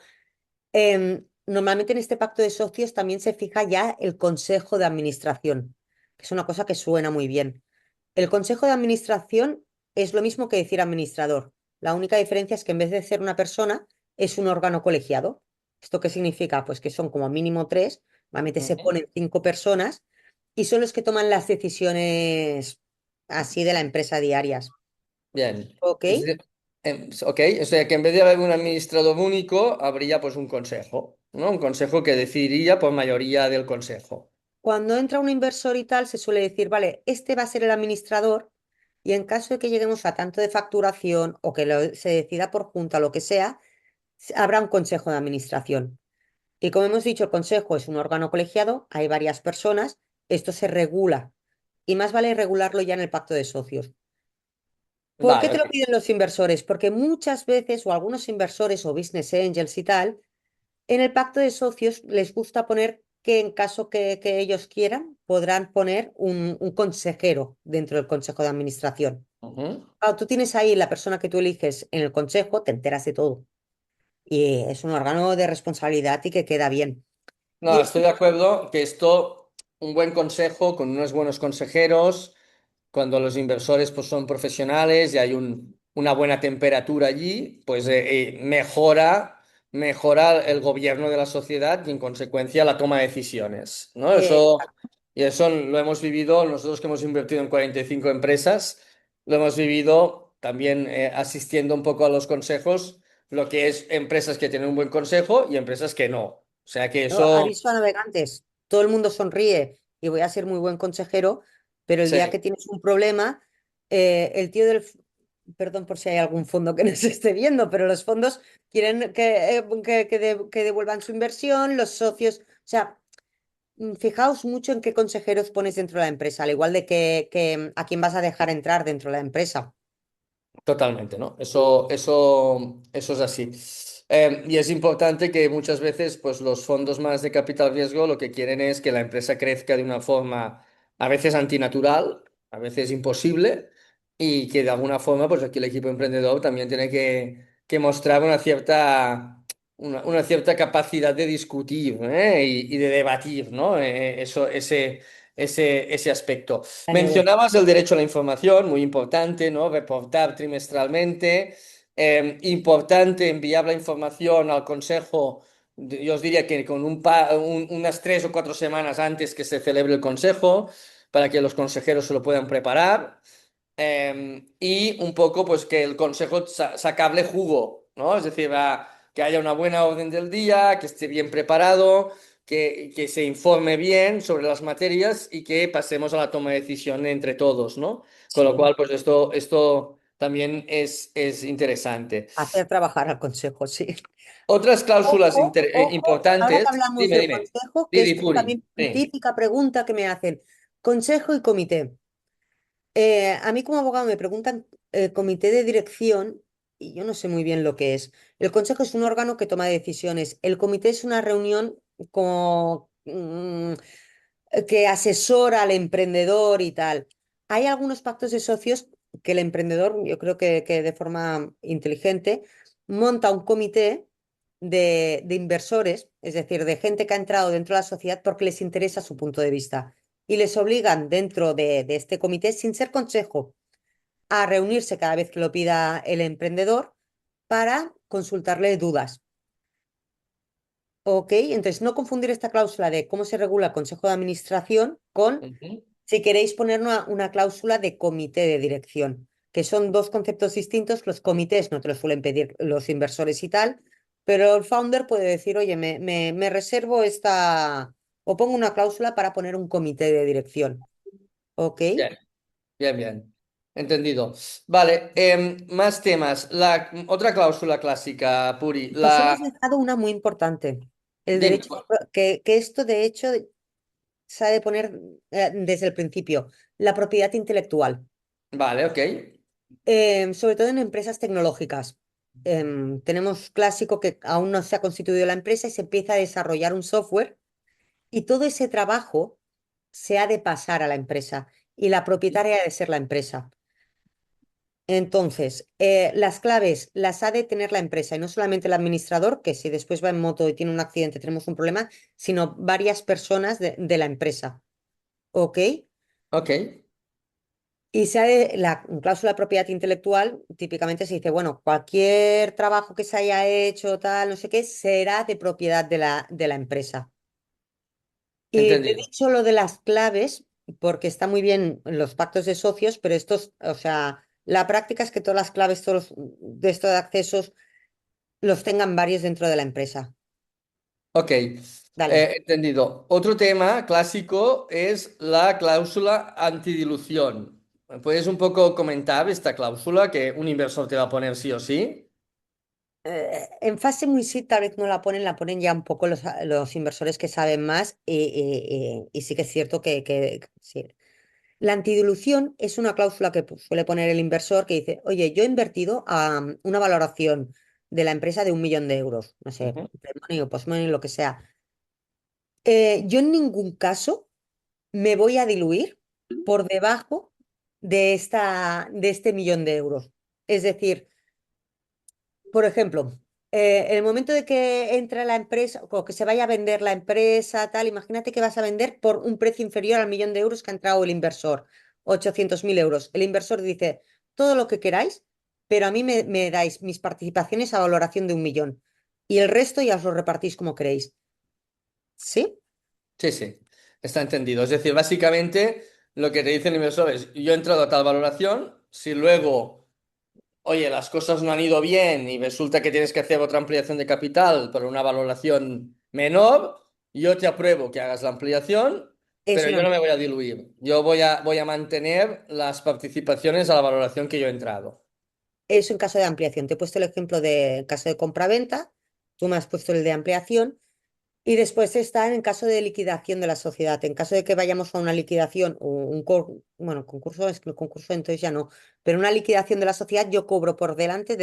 Normalmente en este pacto de socios también se fija ya el consejo de administración, que es una cosa que suena muy bien. El consejo de administración es lo mismo que decir administrador. La única diferencia es que en vez de ser una persona, es un órgano colegiado. ¿Esto qué significa? Pues que son como mínimo tres, normalmente se Ujú. ponen cinco personas y son los que toman las decisiones así de la empresa diarias. Bien. ¿Ok? Ok, o sea que en vez de haber un administrador único, habría pues un consejo, ¿no? Un consejo que decidiría por mayoría del consejo. Cuando entra un inversor y tal, se suele decir, vale, este va a ser el administrador y en caso de que lleguemos a tanto de facturación o que se decida por junta, lo que sea, habrá un consejo de administración. Y como hemos dicho, el consejo es un órgano colegiado, hay varias personas, esto se regula y más vale regularlo ya en el pacto de socios. ¿Por qué Vale, te lo ok. piden los inversores? Porque muchas veces o algunos inversores o business angels y tal, en el pacto de socios les gusta poner que en caso que ellos quieran, podrán poner un consejero dentro del consejo de administración. Ujú. Claro, tú tienes ahí la persona que tú eliges en el consejo, te enteras de todo. Y es un órgano de responsabilidad y que queda bien. Y No, estoy de acuerdo que esto, un buen consejo con unos buenos consejeros, cuando los inversores pues, son profesionales y hay una buena temperatura allí, pues mejora el gobierno de la sociedad y en consecuencia la toma de decisiones, ¿no? exacto. Y eso lo hemos vivido nosotros que hemos invertido en 45 empresas, lo hemos vivido también asistiendo un poco a los consejos, lo que es empresas que tienen un buen consejo y empresas que no. O sea que ¿No? eso, Aviso a navegantes, todo el mundo sonríe y voy a ser muy buen consejero, pero el sí. día que tienes un problema, el tío perdón por si hay algún fondo que nos esté viendo, pero los fondos quieren que devuelvan su inversión, los socios, o sea, fijaos mucho en qué consejeros pones dentro de la empresa, al igual de que a quién vas a dejar entrar dentro de la empresa. Totalmente, ¿no? Eso es así. Y es importante que muchas veces, pues los fondos más de capital riesgo lo que quieren es que la empresa crezca de una forma a veces antinatural, a veces imposible, y que de alguna forma, pues aquí el equipo emprendedor también tiene que mostrar una cierta capacidad de discutir, ¿eh? Y de debatir, ¿no? Ese aspecto. La Mencionabas el derecho a la información, muy importante, ¿no? Reportar trimestralmente. Importante enviar la información al consejo. Yo os diría que con unas 3 o 4 semanas antes que se celebre el consejo, para que los consejeros se lo puedan preparar. Y un poco, pues que el consejo sacable jugo, ¿no? Es decir, que haya una buena orden del día, que esté bien preparado, que se informe bien sobre las materias y que pasemos a la toma de decisión entre todos, ¿no? Con lo Sí, cual, pues esto también es interesante. hacer trabajar al consejo, sí. Otras cláusulas Ojo, ojo, ahora que importantes, hablamos dime, del dime. consejo, que Didi esto es Furi, también sí. típica pregunta que me hacen. Consejo y comité. A mí como abogado me preguntan comité de dirección y yo no sé muy bien lo que es. El consejo es un órgano que toma decisiones. El comité es una reunión como, que asesora al emprendedor y tal. Hay algunos pactos de socios que el emprendedor, yo creo que de forma inteligente, monta un comité de inversores, es decir, de gente que ha entrado dentro de la sociedad porque les interesa su punto de vista. Y les obligan dentro de este comité, sin ser consejo, a reunirse cada vez que lo pida el emprendedor para consultarle dudas. ¿Ok? Entonces, no confundir esta cláusula de cómo se regula el consejo de administración con Ujú. si queréis poner una cláusula de comité de dirección, que son dos conceptos distintos. Los comités no te lo suelen pedir los inversores y tal, pero el founder puede decir, oye, me reservo esta, o pongo una cláusula para poner un comité de dirección. ¿Ok? Bien, bien, bien. Entendido. Vale, más temas. La otra cláusula clásica, Puri, Nos hemos dejado una muy importante. El dime. derecho, que esto de hecho se ha de poner desde el principio, la propiedad intelectual. Vale, ok. Sobre todo en empresas tecnológicas. Tenemos clásico que aún no se ha constituido la empresa y se empieza a desarrollar un software y todo ese trabajo se ha de pasar a la empresa y la propietaria ha de ser la empresa. Entonces, las claves las ha de tener la empresa y no solamente el administrador, que si después va en moto y tiene un accidente tenemos un problema, sino varias personas de la empresa. ¿Ok? Ok, Y se ha la cláusula de propiedad intelectual, típicamente se dice, bueno, cualquier trabajo que se haya hecho, tal, no sé qué, será de propiedad de la empresa. Y te he entendido. dicho lo de las claves, porque está muy bien en los pactos de socios, pero estos, o sea, la práctica es que todas las claves, todos de estos accesos, los tengan varios dentro de la empresa. Ok, Dale. entendido. Otro tema clásico es la cláusula antidilución. ¿Puedes un poco comentar esta cláusula que un inversor te va a poner sí o sí? En fase muy sí, tal vez no la ponen ya un poco los inversores que saben más y sí que es cierto que sí. La antidilución es una cláusula que suele poner el inversor que dice, oye, yo he invertido a una valoración de la empresa de 1 millón de euros, no sé, Ujú. pre-money o post-money, lo que sea. Yo en ningún caso me voy a diluir por debajo de este 1 millón de euros. Es decir, por ejemplo, en el momento de que entra la empresa o que se vaya a vender la empresa, tal, imagínate que vas a vender por un precio inferior al 1 millón de euros que ha entrado el inversor, 800.000 euros. El inversor dice, todo lo que queráis, pero a mí me dais mis participaciones a valoración de 1 millón y el resto ya os lo repartís como queréis. ¿Sí? Sí, sí, está entendido. Es decir, básicamente lo que te dice el inversor es, yo he entrado a tal valoración, si luego, oye, las cosas no han ido bien y resulta que tienes que hacer otra ampliación de capital por una valoración menor, yo te apruebo que hagas la ampliación, pero Eso yo no no. me voy a diluir. Yo voy a mantener las participaciones a la valoración que yo he entrado. Eso en caso de ampliación. Te he puesto el ejemplo de caso de compraventa, tú me has puesto el de ampliación. Y después está en caso de liquidación de la sociedad. En caso de que vayamos a una liquidación o bueno, concurso, es que el concurso entonces ya no, pero una liquidación de la sociedad yo cobro por delante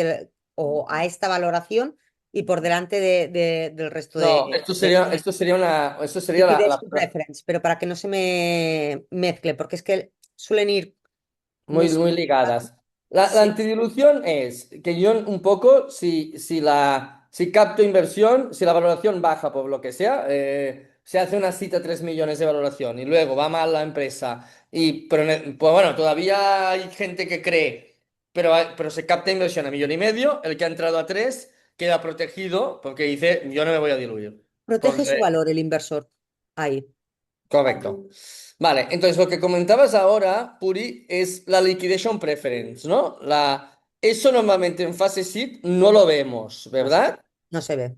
o a esta valoración y por delante del resto No, esto sería liquidation preference, pero para que no se me mezcle, porque es que suelen ir muy muy, muy separados. ligadas. La Sí, antidilución es que yo un poco, si capto inversión, si la valoración baja por lo que sea, se hace una cita 3 millones de valoración y luego va mal la empresa, pues bueno, todavía hay gente que cree, pero se capta inversión a 1,5 millones, el que ha entrado a 3 queda protegido porque dice, yo no me voy a diluir. protege su valor el inversor. Ahí. Correcto. Vale, entonces lo que comentabas ahora, Puri, es la liquidation preference, ¿no? Eso normalmente en fase SIP no lo vemos, No se, ¿verdad? no se ve.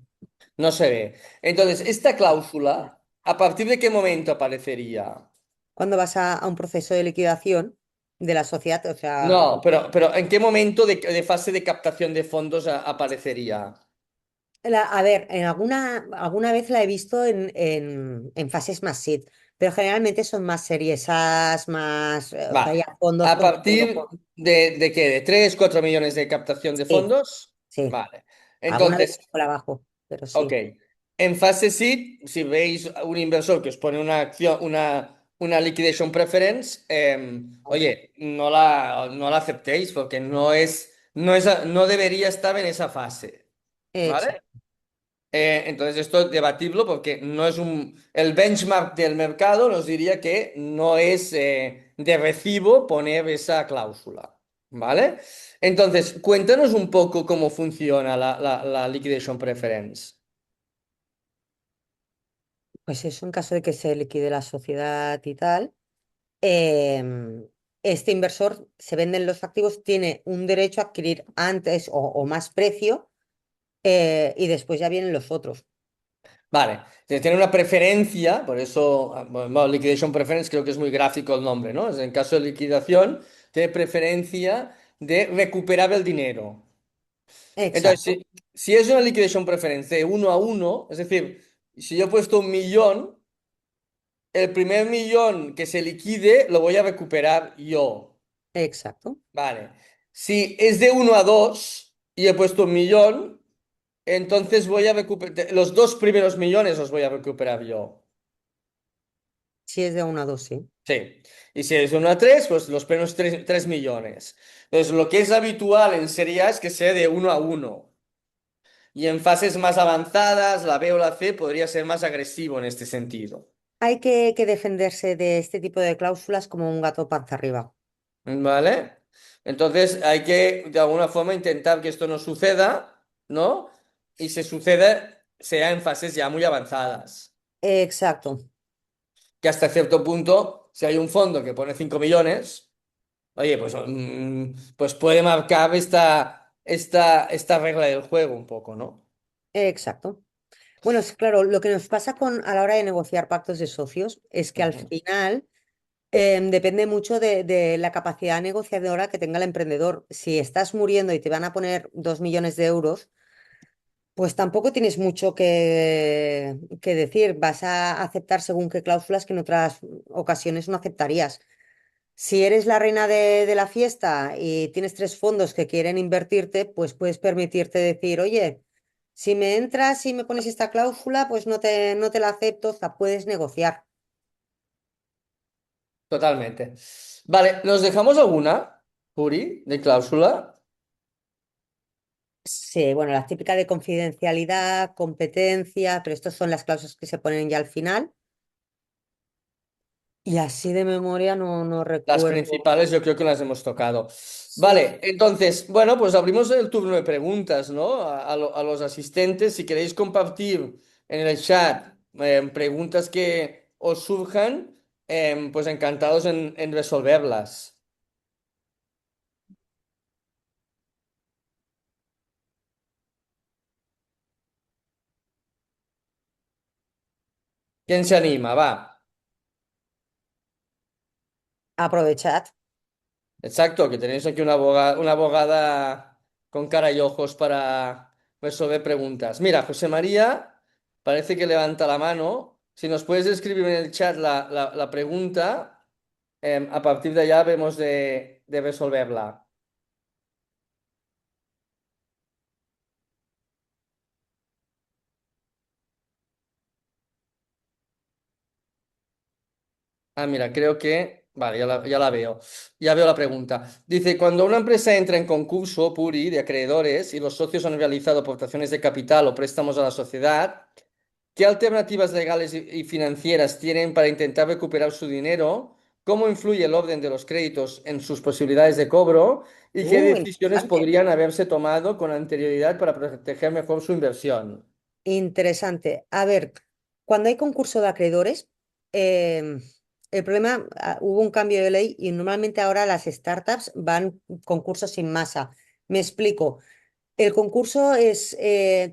No se ve. Entonces, esta cláusula, ¿a partir de qué momento aparecería? Cuando vas a un proceso de liquidación de la sociedad, o sea, No, pero ¿en qué momento de fase de captación de fondos aparecería? a ver, alguna vez la he visto en fases más SID, pero generalmente son más series A, más, o sea, Vale. ya fondos ¿A con partir de qué? ¿De 3, 4 millones de captación de Sí, fondos? sí. Vale. Alguna vez Entonces, por abajo, pero ok. sí. En fase seed, si veis un inversor que os pone una acción, una liquidation preference, oye, no la aceptéis porque no debería estar en esa fase. ¿Vale? Exacto. Entonces esto es debatible porque no es el benchmark del mercado nos diría que no es de recibo poner esa cláusula. ¿Vale? Entonces, cuéntanos un poco cómo funciona la liquidation preference. Pues eso, en caso de que se liquide la sociedad y tal, em, este inversor se venden los activos, tiene un derecho a adquirir antes o más precio y después ya vienen los otros. Vale, tiene una preferencia, por eso, bueno, liquidation preference creo que es muy gráfico el nombre, ¿no? En caso de liquidación, tiene preferencia de recuperar el dinero. Entonces, Exacto, si es una liquidation preference de 1 a 1, es decir, si yo he puesto 1 millón, el primer millón que se liquide lo voy a recuperar yo. exacto. Vale. Si es de 1 a 2 y he puesto 1 millón, entonces voy a recuperar, los 2 primeros millones los voy a recuperar yo. Si es de 1 a 2, sí. Sí. Y si es de 1 a 3, pues los primeros 3 millones. Entonces, lo que es habitual en Serie A es que sea de 1 a 1. Y en fases más avanzadas, la B o la C podría ser más agresivo en este sentido. Hay que defenderse de este tipo de cláusulas como un gato panza arriba. ¿Vale? Entonces, hay que, de alguna forma, intentar que esto no suceda, ¿no? Y si sucede, sea en fases ya muy avanzadas. Exacto, Que hasta cierto punto, si hay un fondo que pone 5 millones, oye, pues puede marcar esta regla del juego un poco, ¿no? exacto. Bueno, es claro, lo que nos pasa a la hora de negociar pactos de socios es que al Ujú. final depende mucho de la capacidad negociadora que tenga el emprendedor. Si estás muriendo y te van a poner 2 millones de euros, pues tampoco tienes mucho que decir. Vas a aceptar según qué cláusulas que en otras ocasiones no aceptarías. Si eres la reina de la fiesta y tienes tres fondos que quieren invertirte, pues puedes permitirte decir, oye, si me entras y me pones esta cláusula, pues no te la acepto, o sea, puedes negociar. Totalmente. Vale, ¿nos dejamos alguna, Puri, de cláusula? Sí, bueno, las típicas de confidencialidad, competencia, pero estas son las cláusulas que se ponen ya al final. Y así de memoria no Las recuerdo. principales yo creo que las hemos tocado. Sí. Vale, entonces, bueno, pues abrimos el turno de preguntas, ¿no? A los asistentes, si queréis compartir en el chat preguntas que os surjan, pues encantados en resolverlas. ¿Quién se anima? Va. Aprovechad. Exacto, que tenéis aquí una abogada con cara y ojos para resolver preguntas. Mira, José María. parece que levanta la mano. Si nos puedes escribir en el chat la pregunta, a partir de allá vemos de resolverla. Ah, mira, creo que... Vale, ya la veo. Ya veo la pregunta. Dice, cuando una empresa entra en concurso, Puri, de acreedores, y los socios han realizado aportaciones de capital o préstamos a la sociedad, ¿qué alternativas legales y financieras tienen para intentar recuperar su dinero? ¿Cómo influye el orden de los créditos en sus posibilidades de cobro? ¿Y qué decisiones Interesante. podrían haberse tomado con anterioridad para proteger mejor su inversión? Interesante. A ver, cuando hay concurso de acreedores, em, el problema, hubo un cambio de ley y normalmente ahora las startups van concursos sin masa. Me explico. El concurso es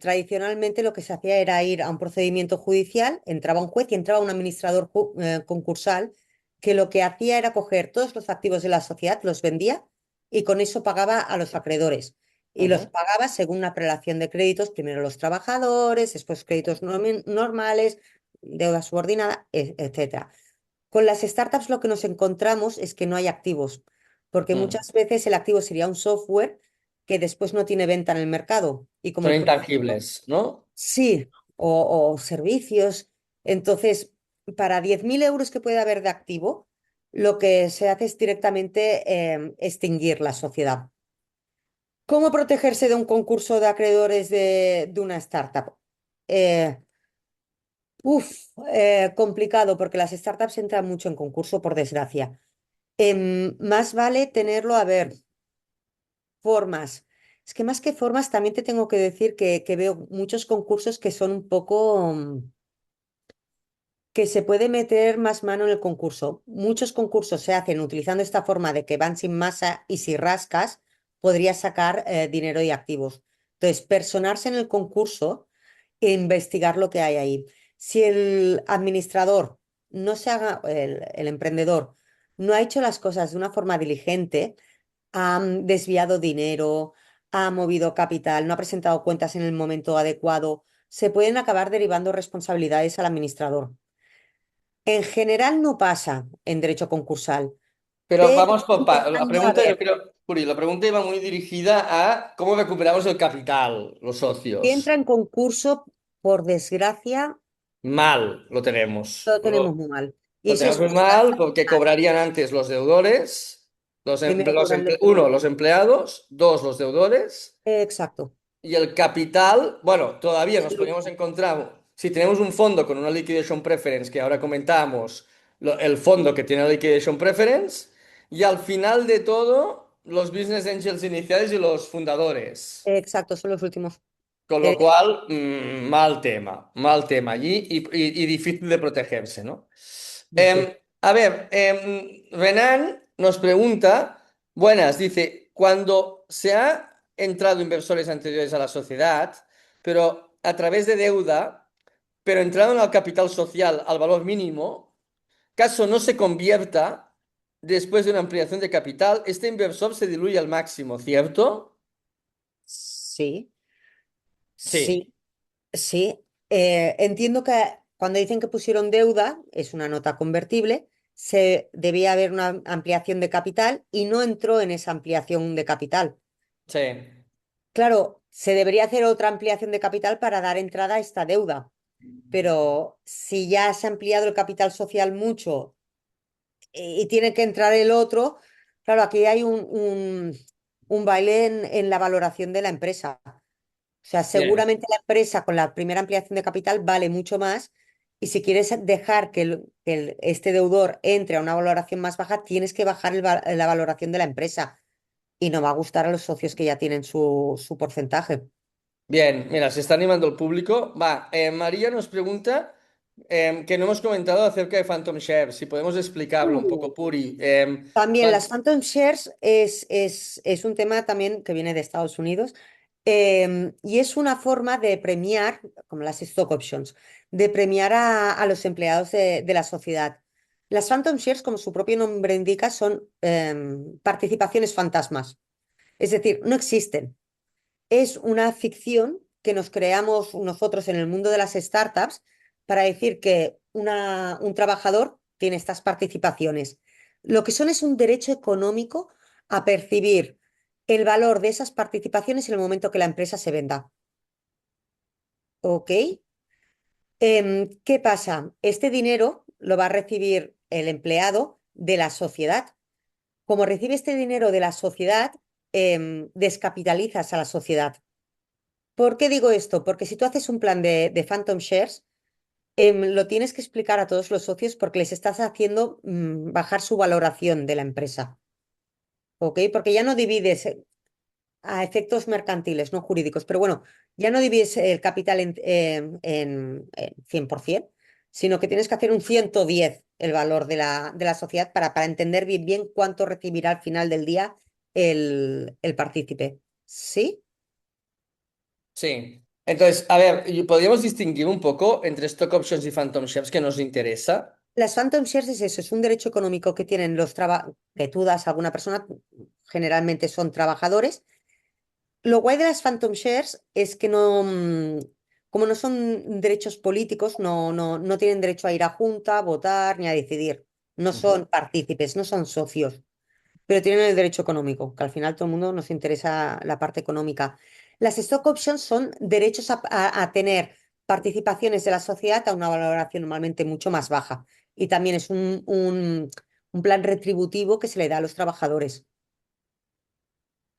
tradicionalmente lo que se hacía era ir a un procedimiento judicial, entraba un juez y entraba un administrador concursal que lo que hacía era coger todos los activos de la sociedad, los vendía y con eso pagaba a los acreedores. Y los Ujú. pagaba según una prelación de créditos, primero los trabajadores, después créditos normales, deuda subordinada, etcétera. Con las startups lo que nos encontramos es que no hay activos, porque Mm. muchas veces el activo sería un software que después no tiene venta en el mercado. Y como Son el producto, intangibles, ¿no? sí, o servicios. Entonces, para 10.000 euros que puede haber de activo, lo que se hace es directamente extinguir la sociedad. ¿Cómo protegerse de un concurso de acreedores de una startup? Eh, complicado porque las startups entran mucho en concurso, por desgracia. Más vale tenerlo, a ver, formas. Es que más que formas, también te tengo que decir que veo muchos concursos que son un poco, que se puede meter más mano en el concurso. Muchos concursos se hacen utilizando esta forma de que van sin masa y si rascas, podrías sacar dinero y activos. Entonces, personarse en el concurso e investigar lo que hay ahí. Si el administrador no se haga, el emprendedor no ha hecho las cosas de una forma diligente, ha desviado dinero, ha movido capital, no ha presentado cuentas en el momento adecuado, se pueden acabar derivando responsabilidades al administrador. En general no pasa en derecho concursal, Pero pero vamos la empezando a pregunta, yo ver creo, Puri, la pregunta iba muy dirigida a cómo recuperamos el capital, los que socios. entra en concurso, por desgracia, Mal lo tenemos. lo tenemos muy mal. Lo Y si es tenemos muy por mal desgracia, porque cobrarían antes los deudores, primero cobran los uno, deudores. los empleados, dos, los deudores. Exacto. Y el capital, bueno, todavía nos El podríamos último. encontrar, si tenemos un fondo con una liquidation preference, que ahora comentamos, el fondo que tiene la liquidation preference, y al final de todo, los business angels iniciales y los fundadores. Exacto, son los últimos. Con lo Eh, cual, mal tema allí y difícil de protegerse, ¿no? sí. A ver, Renan nos pregunta, buenas, dice, cuando se ha entrado inversores anteriores a la sociedad, pero a través de deuda, pero entraron al capital social al valor mínimo, caso no se convierta después de una ampliación de capital, este inversor se diluye al máximo, ¿cierto? Sí, Sí, sí, sí. Entiendo que cuando dicen que pusieron deuda, es una nota convertible, se debía haber una ampliación de capital y no entró en esa ampliación de capital. sí. Claro, se debería hacer otra ampliación de capital para dar entrada a esta deuda, pero si ya se ha ampliado el capital social mucho y tiene que entrar el otro, claro, aquí hay un baile en la valoración de la empresa. O sea, Bien. seguramente la empresa con la primera ampliación de capital vale mucho más y si quieres dejar que, este deudor entre a una valoración más baja, tienes que bajar la valoración de la empresa y no va a gustar a los socios que ya tienen su porcentaje. Bien, mira, se está animando el público. Va, María nos pregunta que no hemos comentado acerca de Phantom Shares, si podemos explicarlo un Uh, poco, Puri. También las Phantom Shares es un tema también que viene de Estados Unidos, y es una forma de premiar, como las stock options, de premiar a los empleados de la sociedad. Las Phantom Shares, como su propio nombre indica, son participaciones fantasmas, es decir, no existen. Es una ficción que nos creamos nosotros en el mundo de las startups para decir que un trabajador tiene estas participaciones. Lo que son es un derecho económico a percibir el valor de esas participaciones en el momento que la empresa se venda. ¿Ok? ¿Qué pasa? Este dinero lo va a recibir el empleado de la sociedad. Como recibe este dinero de la sociedad, descapitalizas a la sociedad. ¿Por qué digo esto? Porque si tú haces un plan de Phantom Shares, lo tienes que explicar a todos los socios porque les estás haciendo bajar su valoración de la empresa. ¿Ok? Porque ya no divides a efectos mercantiles, no jurídicos, pero bueno, ya no divides el capital en 100%, sino que tienes que hacer un 110 el valor de la sociedad para entender bien cuánto recibirá al final del día el partícipe. ¿Sí? Sí. Entonces, a ver, podríamos distinguir un poco entre stock options y phantom shares que nos interesa. Las Phantom Shares es eso, es un derecho económico que tienen que tú das a alguna persona, generalmente son trabajadores. Lo guay de las Phantom Shares es que no, como no son derechos políticos, no tienen derecho a ir a junta, a votar ni a decidir. No son Ujú. partícipes, no son socios, pero tienen el derecho económico, que al final todo el mundo nos interesa la parte económica. Las stock options son derechos a tener participaciones de la sociedad a una valoración normalmente mucho más baja. Y también es un plan retributivo que se le da a los trabajadores.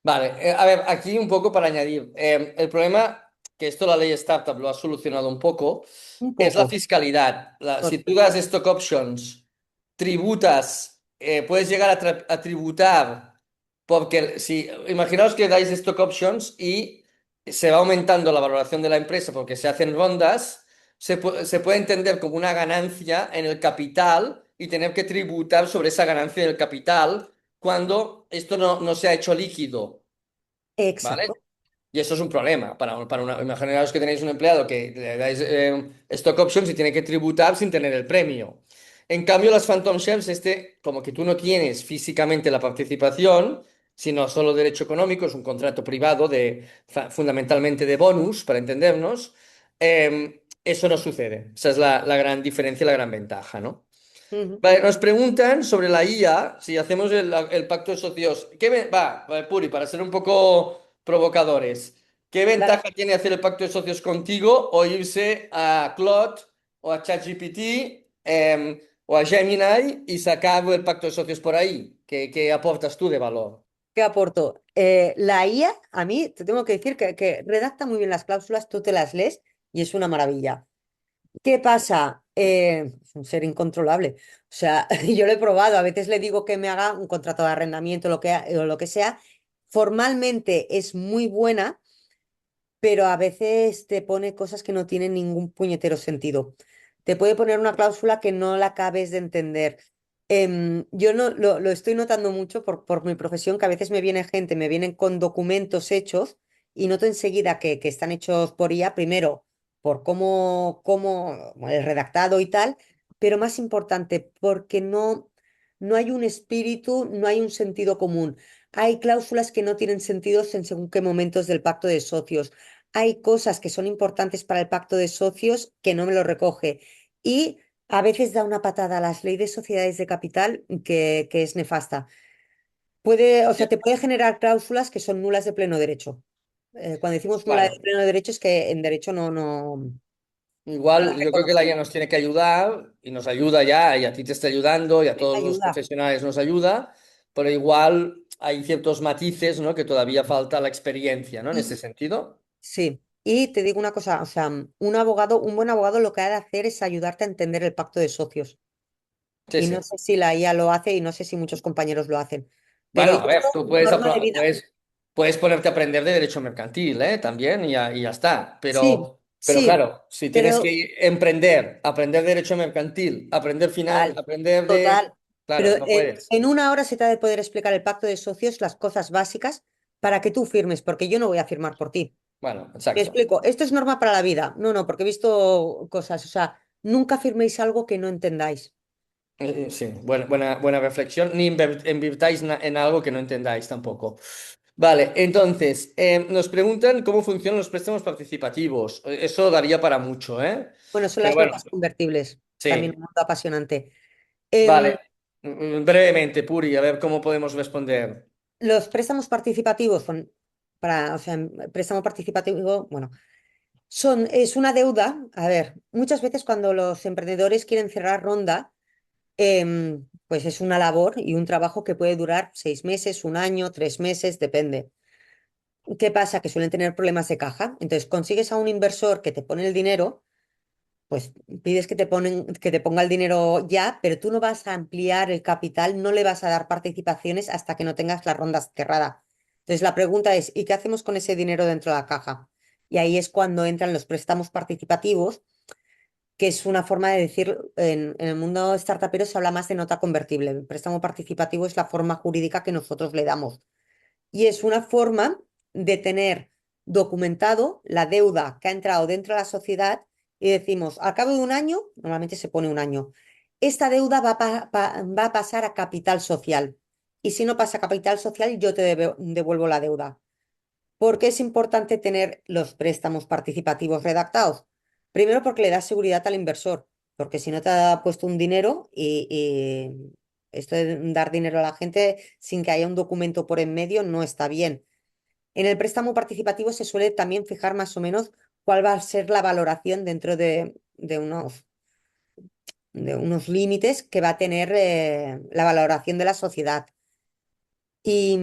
Vale, a ver, aquí un poco para añadir. El problema, que esto la ley Startup lo ha solucionado un poco, Un es la poco. fiscalidad. Si tú Total. das stock options, tributas, puedes llegar a tributar, porque si, imaginaos que dais stock options y se va aumentando la valoración de la empresa porque se hacen rondas, se puede entender como una ganancia en el capital y tener que tributar sobre esa ganancia del capital cuando esto no se ha hecho líquido, ¿vale? Exacto. Y eso es un problema para una... Imaginaos que tenéis un empleado que le dais stock options y tiene que tributar sin tener el premio. En cambio, las Phantom Shares, como que tú no tienes físicamente la participación, sino solo derecho económico, es un contrato privado fundamentalmente de bonus, para entendernos, eso no sucede. Esa es la gran diferencia, la gran ventaja, ¿no? Ujú. Vale, nos preguntan sobre la IA, si hacemos el pacto de socios. Vale, Puri, para ser un poco provocadores, ¿qué Vale. ventaja tiene hacer el pacto de socios contigo o irse a Claude o a ChatGPT o a Gemini y sacar el pacto de socios por ahí? ¿Qué aportas tú de valor? ¿Qué aporto? La IA, a mí te tengo que decir que redacta muy bien las cláusulas, tú te las lees y es una maravilla. ¿Qué pasa? Es un ser incontrolable. O sea, yo lo he probado, a veces le digo que me haga un contrato de arrendamiento o lo que sea. Formalmente es muy buena, pero a veces te pone cosas que no tienen ningún puñetero sentido. Te puede poner una cláusula que no la acabes de entender. Yo no lo estoy notando mucho por mi profesión, que a veces me viene gente, me vienen con documentos hechos y noto enseguida que están hechos por IA, primero por cómo el redactado y tal, pero más importante, porque no hay un espíritu, no hay un sentido común. Hay cláusulas que no tienen sentido en según qué momentos del pacto de socios. Hay cosas que son importantes para el pacto de socios que no me lo recoge. Y a veces da una patada a las leyes de sociedades de capital que es nefasta. Puede, o sea, te puede generar cláusulas que son nulas de pleno derecho. Cuando decimos nula de Bueno, pleno derecho es que en derecho no la igual yo creo que la IA reconocemos. nos tiene que ayudar y nos ayuda ya, y a ti te está ayudando y a todos los Ayuda. profesionales nos ayuda, pero igual hay ciertos matices, ¿no? Que todavía falta la experiencia, ¿no? En ese Y sentido. sí, y te digo una cosa, o sea, un abogado, un buen abogado lo que ha de hacer es ayudarte a entender el pacto de socios. Sí, Y no sí. sé si la IA lo hace y no sé si muchos compañeros lo hacen. Pero Bueno, yo a ver, tú puedes, norma de vida. puedes ponerte a aprender de derecho mercantil, ¿eh? También y ya está. Sí, Pero sí, claro, si tienes pero que emprender, aprender derecho mercantil, total, aprender de... total. Pero Claro, no puedes. en una hora se te ha de poder explicar el pacto de socios, las cosas básicas, para que tú firmes, porque yo no voy a firmar por ti. Bueno, Me exacto. explico, esto es norma para la vida. No, no, porque he visto cosas, o sea, nunca firméis algo que no entendáis. Sí, buena reflexión. Ni invirtáis en algo que no entendáis tampoco. Vale, entonces, nos preguntan cómo funcionan los préstamos participativos. Eso daría para mucho, ¿eh? Bueno, son Pero las bueno, notas convertibles, también sí. un mundo apasionante. Em, Vale. Brevemente, Puri, a ver cómo podemos responder. los préstamos participativos son para, o sea, préstamo participativo, bueno, es una deuda. A ver, muchas veces cuando los emprendedores quieren cerrar ronda, pues es una labor y un trabajo que puede durar 6 meses, un año, 3 meses, depende. ¿Qué pasa? Que suelen tener problemas de caja. Entonces consigues a un inversor que te pone el dinero, pues pides que te ponga el dinero ya, pero tú no vas a ampliar el capital, no le vas a dar participaciones hasta que no tengas la ronda cerrada. Entonces la pregunta es, ¿y qué hacemos con ese dinero dentro de la caja? Y ahí es cuando entran los préstamos participativos, que es una forma de decir, en el mundo startupero se habla más de nota convertible. El préstamo participativo es la forma jurídica que nosotros le damos. Y es una forma de tener documentado la deuda que ha entrado dentro de la sociedad y decimos, al cabo de un año, normalmente se pone un año, esta deuda va a pasar a capital social. Y si no pasa a capital social, yo te devuelvo la deuda. ¿Por qué es importante tener los préstamos participativos redactados? Primero porque le da seguridad al inversor, porque si no te ha puesto un dinero y esto de dar dinero a la gente sin que haya un documento por en medio no está bien. En el préstamo participativo se suele también fijar más o menos cuál va a ser la valoración dentro de unos límites que va a tener la valoración de la sociedad. Y,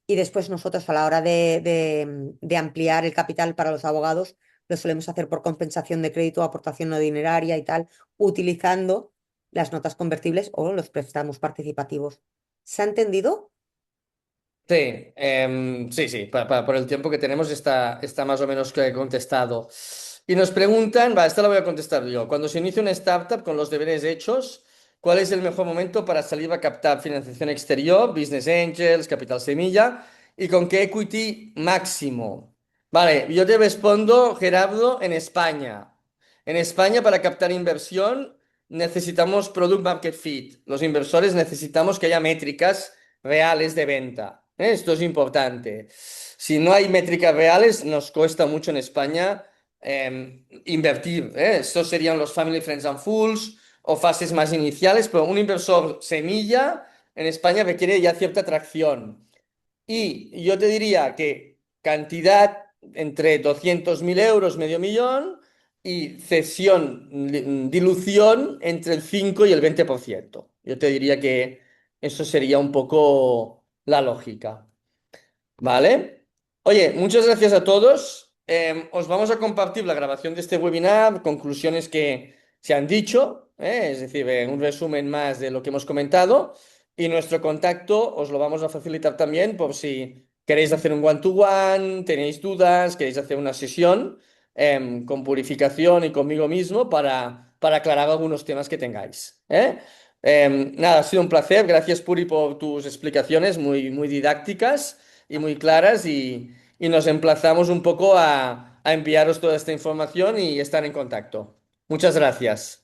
y después nosotros a la hora de ampliar el capital para los abogados, lo solemos hacer por compensación de crédito, aportación no dineraria y tal, utilizando las notas convertibles o los préstamos participativos. ¿Se ha entendido? Sí, sí, sí, por el tiempo que tenemos está más o menos contestado. Y nos preguntan, va, esta la voy a contestar yo. Cuando se inicia una startup con los deberes hechos, ¿cuál es el mejor momento para salir a captar financiación exterior, business angels, capital semilla y con qué equity máximo? Vale, yo te respondo, Gerardo, en España. En España, para captar inversión, necesitamos product market fit. Los inversores necesitamos que haya métricas reales de venta. Esto es importante. Si no hay métricas reales, nos cuesta mucho en España invertir. Estos serían los Family, Friends and Fools o fases más iniciales, pero un inversor semilla en España requiere ya cierta atracción. Y yo te diría que cantidad entre 200.000 euros, medio millón, y cesión, dilución entre el 5 y el 20%. Yo te diría que eso sería un poco la lógica. ¿Vale? Oye, muchas gracias a todos. Os vamos a compartir la grabación de este webinar, conclusiones que se han dicho, es decir, un resumen más de lo que hemos comentado. Y nuestro contacto os lo vamos a facilitar también por si queréis hacer un one-to-one, tenéis dudas, queréis hacer una sesión con purificación y conmigo mismo para aclarar algunos temas que tengáis. Nada, ha sido un placer. Gracias, Puri, por tus explicaciones muy, muy didácticas y muy claras y nos emplazamos un poco a enviaros toda esta información y estar en contacto. Muchas gracias.